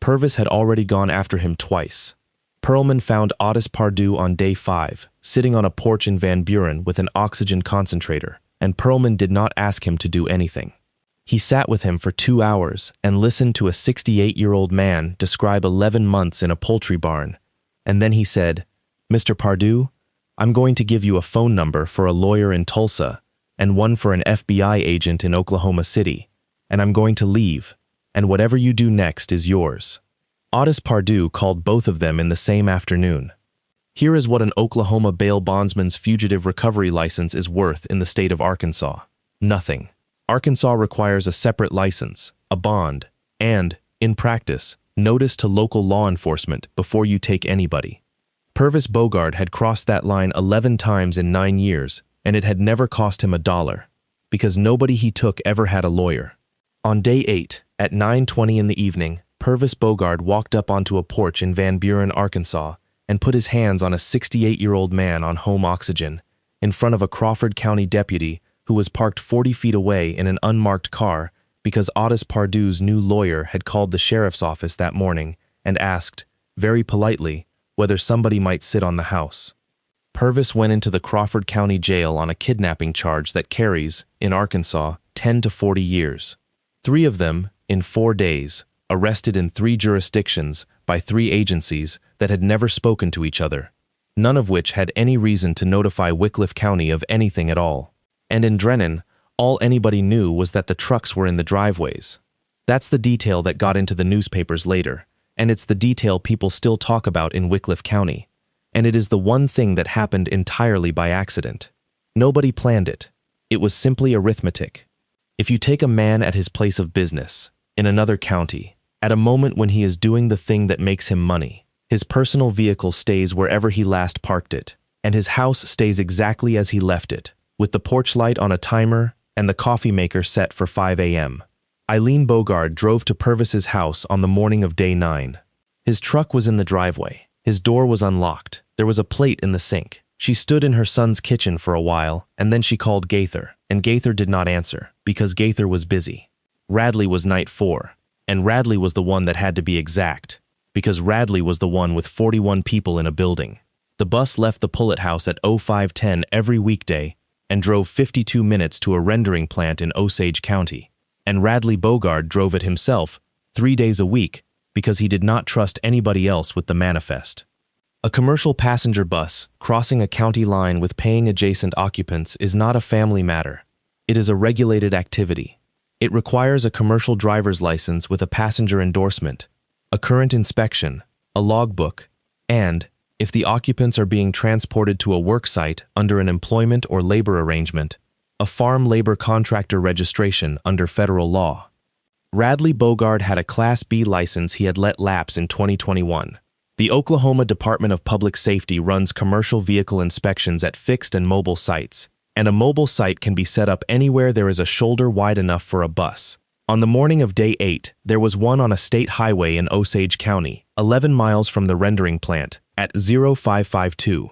Purvis had already gone after him twice. Perlman found Otis Pardue on day 5, sitting on a porch in Van Buren with an oxygen concentrator, and Perlman did not ask him to do anything. He sat with him for 2 hours and listened to a 68-year-old man describe 11 months in a poultry barn, and then he said, "Mr. Pardue, I'm going to give you a phone number for a lawyer in Tulsa and one for an FBI agent in Oklahoma City, and I'm going to leave, and whatever you do next is yours." Otis Pardue called both of them in the same afternoon. Here is what an Oklahoma bail bondsman's fugitive recovery license is worth in the state of Arkansas. Nothing. Arkansas requires a separate license, a bond, and, in practice, notice to local law enforcement before you take anybody. Purvis Bogard had crossed that line 11 times in 9 years, and it had never cost him $1, because nobody he took ever had a lawyer. On day 8, at 9:20 in the evening, Purvis Bogard walked up onto a porch in Van Buren, Arkansas, and put his hands on a 68-year-old man on home oxygen, in front of a Crawford County deputy who was parked 40 feet away in an unmarked car because Otis Pardue's new lawyer had called the sheriff's office that morning and asked, very politely, whether somebody might sit on the house. Purvis went into the Crawford County Jail on a kidnapping charge that carries, in Arkansas, 10 to 40 years. 3 of them, in 4 days, arrested in 3 jurisdictions by 3 agencies that had never spoken to each other, none of which had any reason to notify Wickliffe County of anything at all. And in Drennan, all anybody knew was that the trucks were in the driveways. That's the detail that got into the newspapers later, and it's the detail people still talk about in Wickliffe County, and it is the one thing that happened entirely by accident. Nobody planned it. It was simply arithmetic. If you take a man at his place of business, in another county, at a moment when he is doing the thing that makes him money, his personal vehicle stays wherever he last parked it, and his house stays exactly as he left it, with the porch light on a timer and the coffee maker set for 5 a.m. Eileen Bogard drove to Purvis's house on the morning of day 9. His truck was in the driveway. His door was unlocked. There was a plate in the sink. She stood in her son's kitchen for a while, and then she called Gaither, and Gaither did not answer, because Gaither was busy. Radley was night 4, and Radley was the one that had to be exact, because Radley was the one with 41 people in a building. The bus left the Pullet House at 05:10 every weekday and drove 52 minutes to a rendering plant in Osage County, and Radley Bogard drove it himself 3 days a week because he did not trust anybody else with the manifest. A commercial passenger bus crossing a county line with paying adjacent occupants is not a family matter. It is a regulated activity. It requires a commercial driver's license with a passenger endorsement, a current inspection, a logbook, and, if the occupants are being transported to a work site under an employment or labor arrangement, a farm labor contractor registration under federal law. Radley Bogard had a Class B license he had let lapse in 2021. The Oklahoma Department of Public Safety runs commercial vehicle inspections at fixed and mobile sites, and a mobile site can be set up anywhere there is a shoulder wide enough for a bus. On the morning of Day 8, there was one on a state highway in Osage County, 11 miles from the rendering plant, at 0552.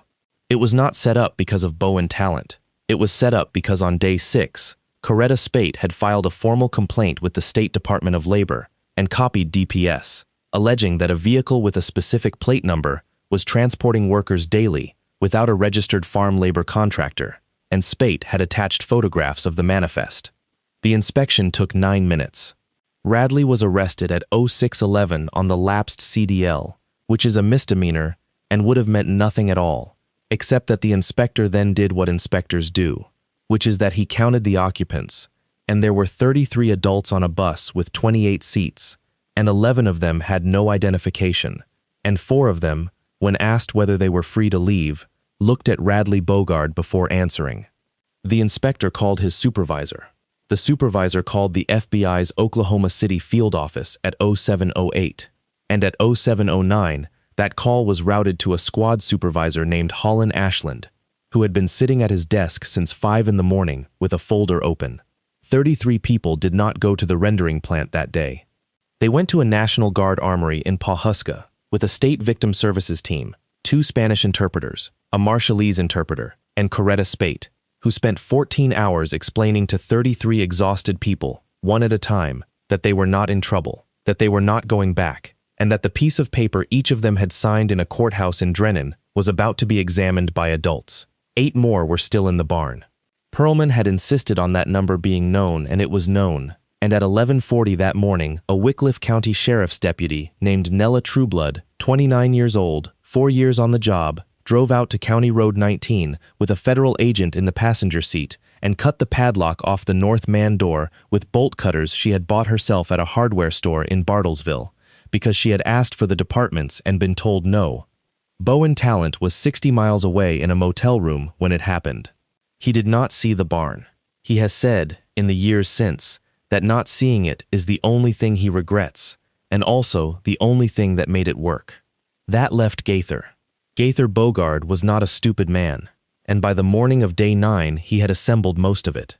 It was not set up because of Bowen talent. It was set up because on Day 6, Coretta Spate had filed a formal complaint with the State Department of Labor and copied DPS, alleging that a vehicle with a specific plate number was transporting workers daily without a registered farm labor contractor, and Spate had attached photographs of the manifest. The inspection took 9 minutes. Radley was arrested at 0611 on the lapsed CDL, which is a misdemeanor and would have meant nothing at all, except that the inspector then did what inspectors do, which is that he counted the occupants, and there were 33 adults on a bus with 28 seats, and 11 of them had no identification, and 4 of them, when asked whether they were free to leave, looked at Radley Bogard before answering. The inspector called his supervisor. The supervisor called the FBI's Oklahoma City field office at 0708, and at 0709, that call was routed to a squad supervisor named Holland Ashland, who had been sitting at his desk since 5 in the morning with a folder open. 33 people did not go to the rendering plant that day. They went to a National Guard armory in Pawhuska with a state victim services team, 2 Spanish interpreters, a Marshallese interpreter, and Coretta Spate, who spent 14 hours explaining to 33 exhausted people, one at a time, that they were not in trouble, that they were not going back, and that the piece of paper each of them had signed in a courthouse in Drennan was about to be examined by adults. 8 more were still in the barn. Perlman had insisted on that number being known, and it was known, and at 11:40 that morning, a Wickliffe County Sheriff's deputy named Nella Trueblood, 29 years old, 4 years on the job, drove out to County Road 19 with a federal agent in the passenger seat and cut the padlock off the north man door with bolt cutters she had bought herself at a hardware store in Bartlesville, because she had asked for the departments and been told no. Bowen Talent was 60 miles away in a motel room when it happened. He did not see the barn. He has said, in the years since, that not seeing it is the only thing he regrets, and also the only thing that made it work. That left Gaither. Gaither Bogard was not a stupid man, and by the morning of Day 9 he had assembled most of it.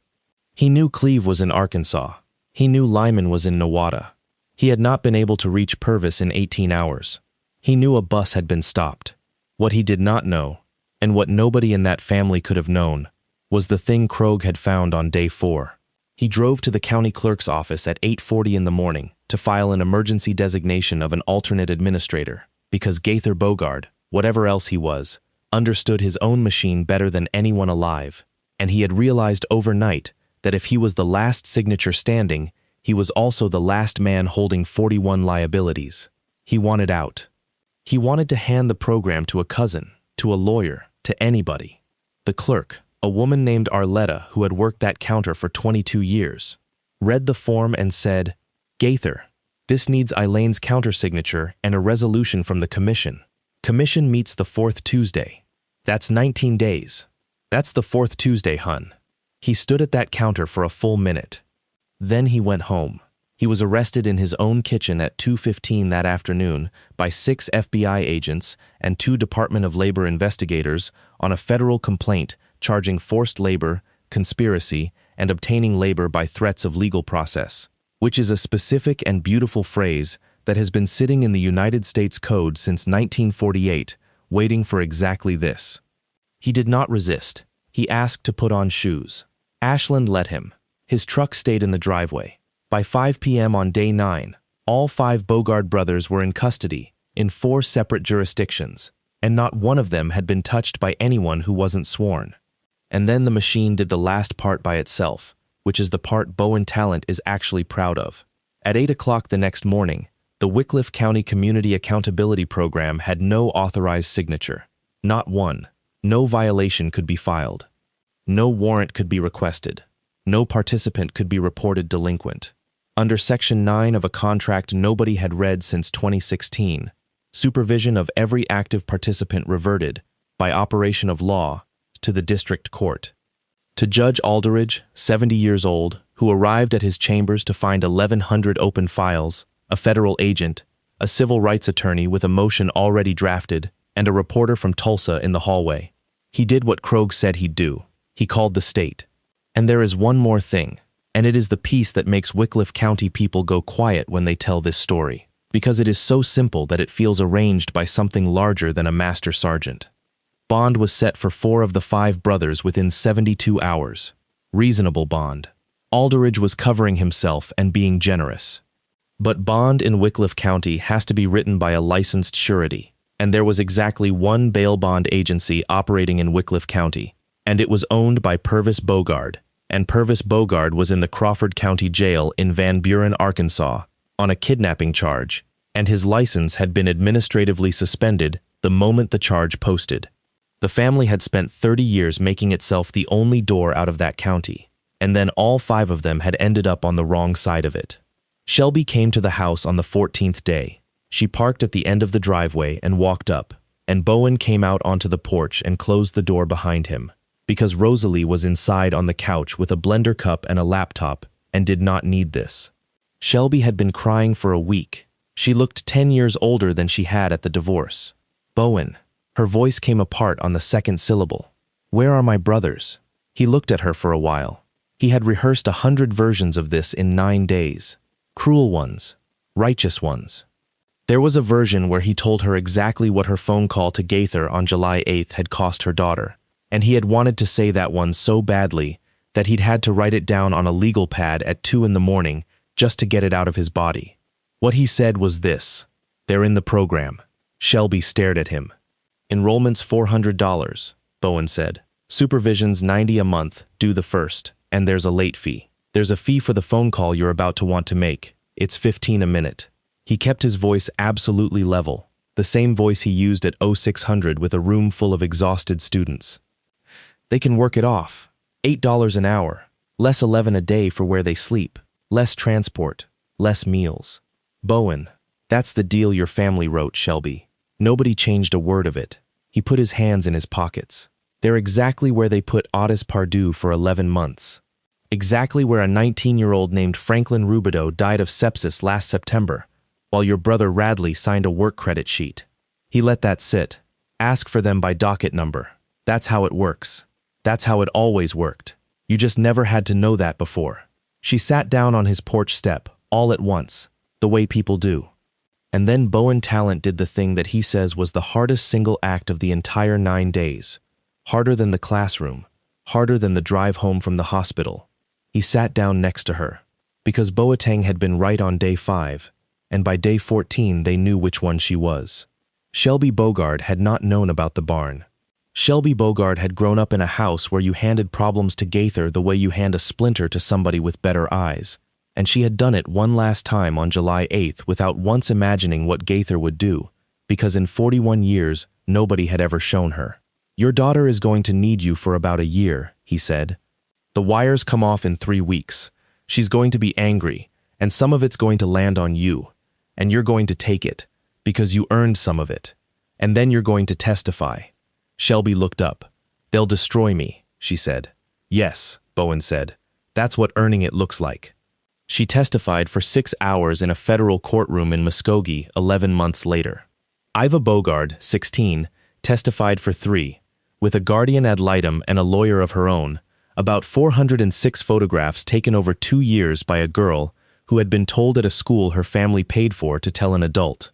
He knew Cleve was in Arkansas. He knew Lyman was in Nowata. He had not been able to reach Purvis in 18 hours. He knew a bus had been stopped. What he did not know, and what nobody in that family could have known, was the thing Krogh had found on Day 4. He drove to the county clerk's office at 8:40 in the morning to file an emergency designation of an alternate administrator, because Gaither Bogard, whatever else he was, understood his own machine better than anyone alive, and he had realized overnight that if he was the last signature standing, he was also the last man holding 41 liabilities. He wanted out. He wanted to hand the program to a cousin, to a lawyer, to anybody. The clerk, a woman named Arletta who had worked that counter for 22 years, read the form and said, "Gaither, this needs Eileen's countersignature and a resolution from the commission. Commission meets the 4th Tuesday. That's 19 days. That's the 4th Tuesday, hun." He stood at that counter for a full minute. Then he went home. He was arrested in his own kitchen at 2:15 that afternoon by 6 FBI agents and 2 Department of Labor investigators on a federal complaint charging forced labor, conspiracy, and obtaining labor by threats of legal process, which is a specific and beautiful phrase that has been sitting in the United States Code since 1948, waiting for exactly this. He did not resist. He asked to put on shoes. Ashland let him. His truck stayed in the driveway. By 5 p.m. on Day 9, all 5 Bogard brothers were in custody in 4 separate jurisdictions, and not one of them had been touched by anyone who wasn't sworn. And then the machine did the last part by itself, which is the part Bowen Talent is actually proud of. At 8 o'clock the next morning, the Wickliffe County Community Accountability Program had no authorized signature. Not one. No violation could be filed. No warrant could be requested. No participant could be reported delinquent. Under Section 9 of a contract nobody had read since 2016, supervision of every active participant reverted, by operation of law, to the district court. To Judge Aldridge, 70 years old, who arrived at his chambers to find 1,100 open files, a federal agent, a civil rights attorney with a motion already drafted, and a reporter from Tulsa in the hallway. He did what Krogh said he'd do. He called the state. And there is one more thing, and it is the piece that makes Wickliffe County people go quiet when they tell this story, because it is so simple that it feels arranged by something larger than a master sergeant. Bond was set for 4 of the 5 brothers within 72 hours. Reasonable bond. Aldridge was covering himself and being generous. But bond in Wickliffe County has to be written by a licensed surety, and there was exactly one bail bond agency operating in Wickliffe County, and it was owned by Purvis Bogard, and Purvis Bogard was in the Crawford County Jail in Van Buren, Arkansas, on a kidnapping charge, and his license had been administratively suspended the moment the charge posted. The family had spent 30 years making itself the only door out of that county, and then all 5 of them had ended up on the wrong side of it. Shelby came to the house on the 14th day. She parked at the end of the driveway and walked up, and Bowen came out onto the porch and closed the door behind him, because Rosalie was inside on the couch with a blender cup and a laptop and did not need this. Shelby had been crying for a week. She looked 10 years older than she had at the divorce. Bowen. Her voice came apart on the second syllable. Where are my brothers? He looked at her for a while. He had rehearsed 100 versions of this in 9 days. Cruel ones. Righteous ones. There was a version where he told her exactly what her phone call to Gaither on July 8th had cost her daughter, and he had wanted to say that one so badly that he'd had to write it down on a legal pad at 2 in the morning just to get it out of his body. What he said was this: "They're in the program." Shelby stared at him. "Enrollment's $400, Bowen said. "Supervision's $90 a month, due the 1st, and there's a late fee. There's a fee for the phone call you're about to want to make. It's $15 a minute." He kept his voice absolutely level, the same voice he used at 0600 with a room full of exhausted students. "They can work it off. $8 an hour, less 11 a day for where they sleep, less transport, less meals." "Bowen, that's the deal your family wrote, Shelby." Nobody changed a word of it. He put his hands in his pockets. "They're exactly where they put Otis Pardue for 11 months. Exactly where a 19-year-old named Franklin Rubidoux died of sepsis last September, while your brother Radley signed a work credit sheet." He let that sit. "Ask for them by docket number. That's how it works. That's how it always worked. You just never had to know that before." She sat down on his porch step, all at once, the way people do. And then Bowen Talent did the thing that he says was the hardest single act of the entire 9 days. Harder than the classroom, harder than the drive home from the hospital. He sat down next to her, because Boateng had been right on day 5, and by day 14 they knew which one she was. Shelby Bogard had not known about the barn. Shelby Bogard had grown up in a house where you handed problems to Gaither the way you hand a splinter to somebody with better eyes, and she had done it one last time on July 8th without once imagining what Gaither would do, because in 41 years nobody had ever shown her. "Your daughter is going to need you for about a year," he said. "The wires come off in 3 weeks. She's going to be angry, and some of it's going to land on you, and you're going to take it, because you earned some of it, and then you're going to testify." Shelby looked up. "They'll destroy me," she said. "Yes," Bowen said. "That's what earning it looks like." She testified for 6 hours in a federal courtroom in Muskogee 11 months later. Iva Bogard, 16, testified for 3, with a guardian ad litem and a lawyer of her own, about 406 photographs taken over 2 years by a girl who had been told at a school her family paid for to tell an adult.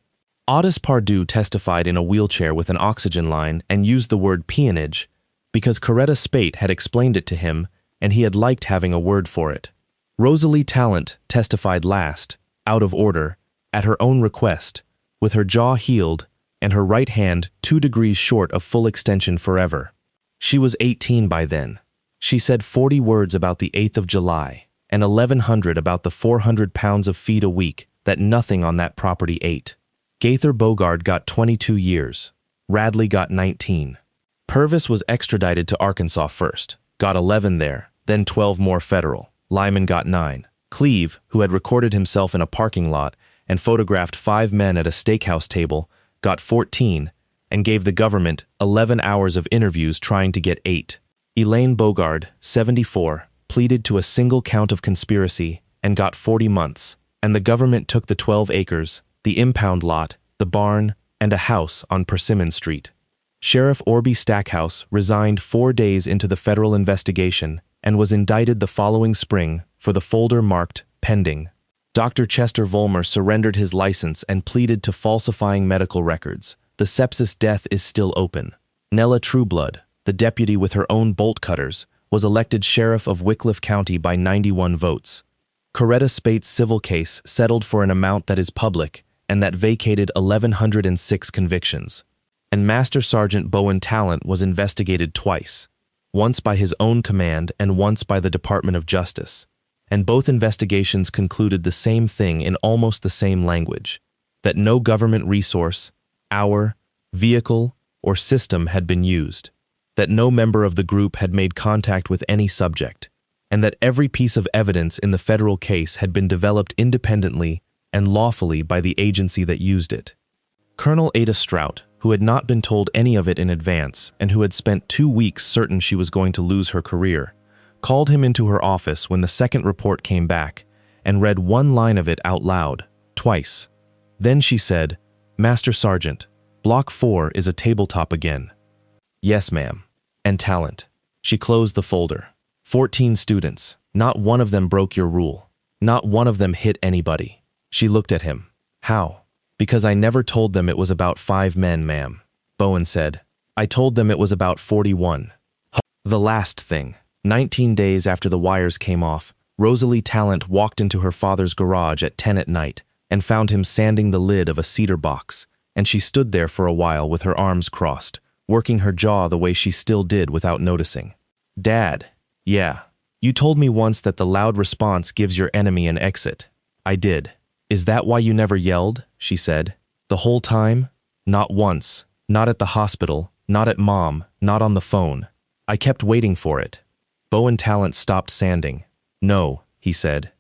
Otis Pardue testified in a wheelchair with an oxygen line and used the word peonage because Coretta Spate had explained it to him and he had liked having a word for it. Rosalie Talent testified last, out of order, at her own request, with her jaw healed and her right hand 2 degrees short of full extension forever. She was 18 by then. She said 40 words about the 8th of July and 1,100 about the 400 pounds of feed a week that nothing on that property ate. Gaither Bogard got 22 years. Radley got 19. Purvis was extradited to Arkansas first, got 11 there, then 12 more federal. Lyman got 9. Cleve, who had recorded himself in a parking lot and photographed 5 men at a steakhouse table, got 14 and gave the government 11 hours of interviews trying to get 8. Elaine Bogard, 74, pleaded to a single count of conspiracy, and got 40 months, and the government took the 12 acres, the impound lot, the barn, and a house on Persimmon Street. Sheriff Orby Stackhouse resigned 4 days into the federal investigation and was indicted the following spring for the folder marked pending. Dr. Chester Vollmer surrendered his license and pleaded to falsifying medical records. The sepsis death is still open. Nella Trueblood, the deputy with her own bolt cutters, was elected sheriff of Wickliffe County by 91 votes. Coretta Spate's civil case settled for an amount that is public and that vacated 1,106 convictions. And Master Sergeant Bowen Talent was investigated twice, once by his own command and once by the Department of Justice. And both investigations concluded the same thing in almost the same language, that no government resource, hour, vehicle, or system had been used, that no member of the group had made contact with any subject, and that every piece of evidence in the federal case had been developed independently and lawfully by the agency that used it. Colonel Ada Strout, who had not been told any of it in advance and who had spent 2 weeks certain she was going to lose her career, called him into her office when the second report came back and read one line of it out loud, twice. Then she said, "Master Sergeant, Block 4 is a tabletop again." "Yes, ma'am." "And Talent." She closed the folder. 14 students. Not one of them broke your rule. Not one of them hit anybody. She looked at him. "How?" "Because I never told them it was about 5 men, ma'am," Bowen said. "I told them it was about 41. The last thing. 19 days after the wires came off, Rosalie Talent walked into her father's garage at 10 at night and found him sanding the lid of a cedar box, and she stood there for a while with her arms crossed, working her jaw the way she still did without noticing. "Dad." "Yeah. You told me once that the loud response gives your enemy an exit." "I did." "Is that why you never yelled?" she said. "The whole time?" "Not once. Not at the hospital. Not at Mom. Not on the phone. I kept waiting for it." Bowen Talent stopped sanding. "No," he said.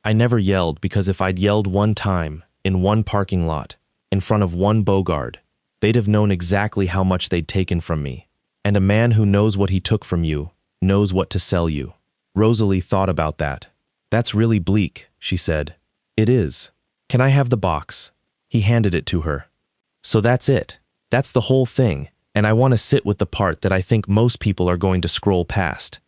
"I never yelled because if I'd yelled one time, in one parking lot, in front of one Bogard, they'd have known exactly how much they'd taken from me. And a man who knows what he took from you knows what to sell you." Rosalie thought about that. "That's really bleak," she said. "It is. Can I have the box?" He handed it to her. "So that's it. That's the whole thing, and I want to sit with the part that I think most people are going to scroll past."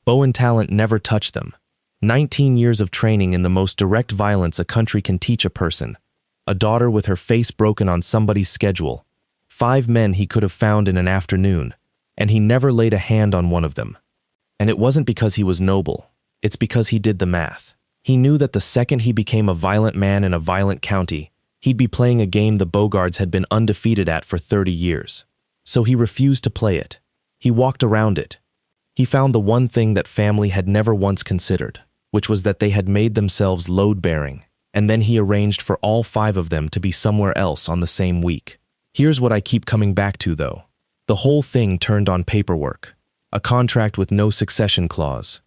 Bowen Talent never touched them. 19 years of training in the most direct violence a country can teach a person. A daughter with her face broken on somebody's schedule. 5 men he could have found in an afternoon, and he never laid a hand on one of them. And it wasn't because he was noble. It's because he did the math. He knew that the second he became a violent man in a violent county, he'd be playing a game the Bogards had been undefeated at for 30 years. So he refused to play it. He walked around it. He found the one thing that family had never once considered, which was that they had made themselves load-bearing, and then he arranged for all 5 of them to be somewhere else on the same week. Here's what I keep coming back to, though. The whole thing turned on paperwork. A contract with no succession clause.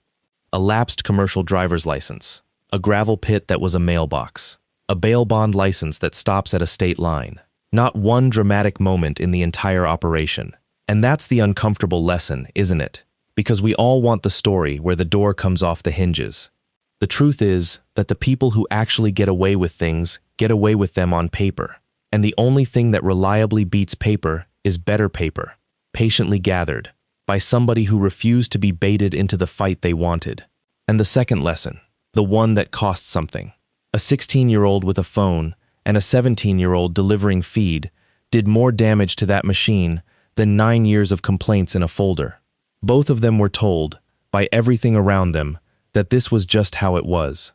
A lapsed commercial driver's license. A gravel pit that was a mailbox. A bail bond license that stops at a state line. Not one dramatic moment in the entire operation. And that's the uncomfortable lesson, isn't it? Because we all want the story where the door comes off the hinges. The truth is that the people who actually get away with things get away with them on paper. And the only thing that reliably beats paper is better paper, patiently gathered, by somebody who refused to be baited into the fight they wanted. And the second lesson, the one that costs something. A 16-year-old with a phone and a 17-year-old delivering feed did more damage to that machine than 9 years of complaints in a folder. Both of them were told, by everything around them, that this was just how it was.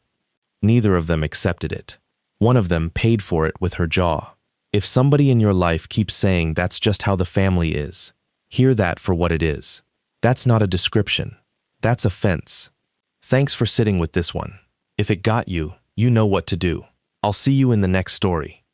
Neither of them accepted it. One of them paid for it with her jaw. If somebody in your life keeps saying that's just how the family is, hear that for what it is. That's not a description. That's a fence. Thanks for sitting with this one. If it got you, you know what to do. I'll see you in the next story.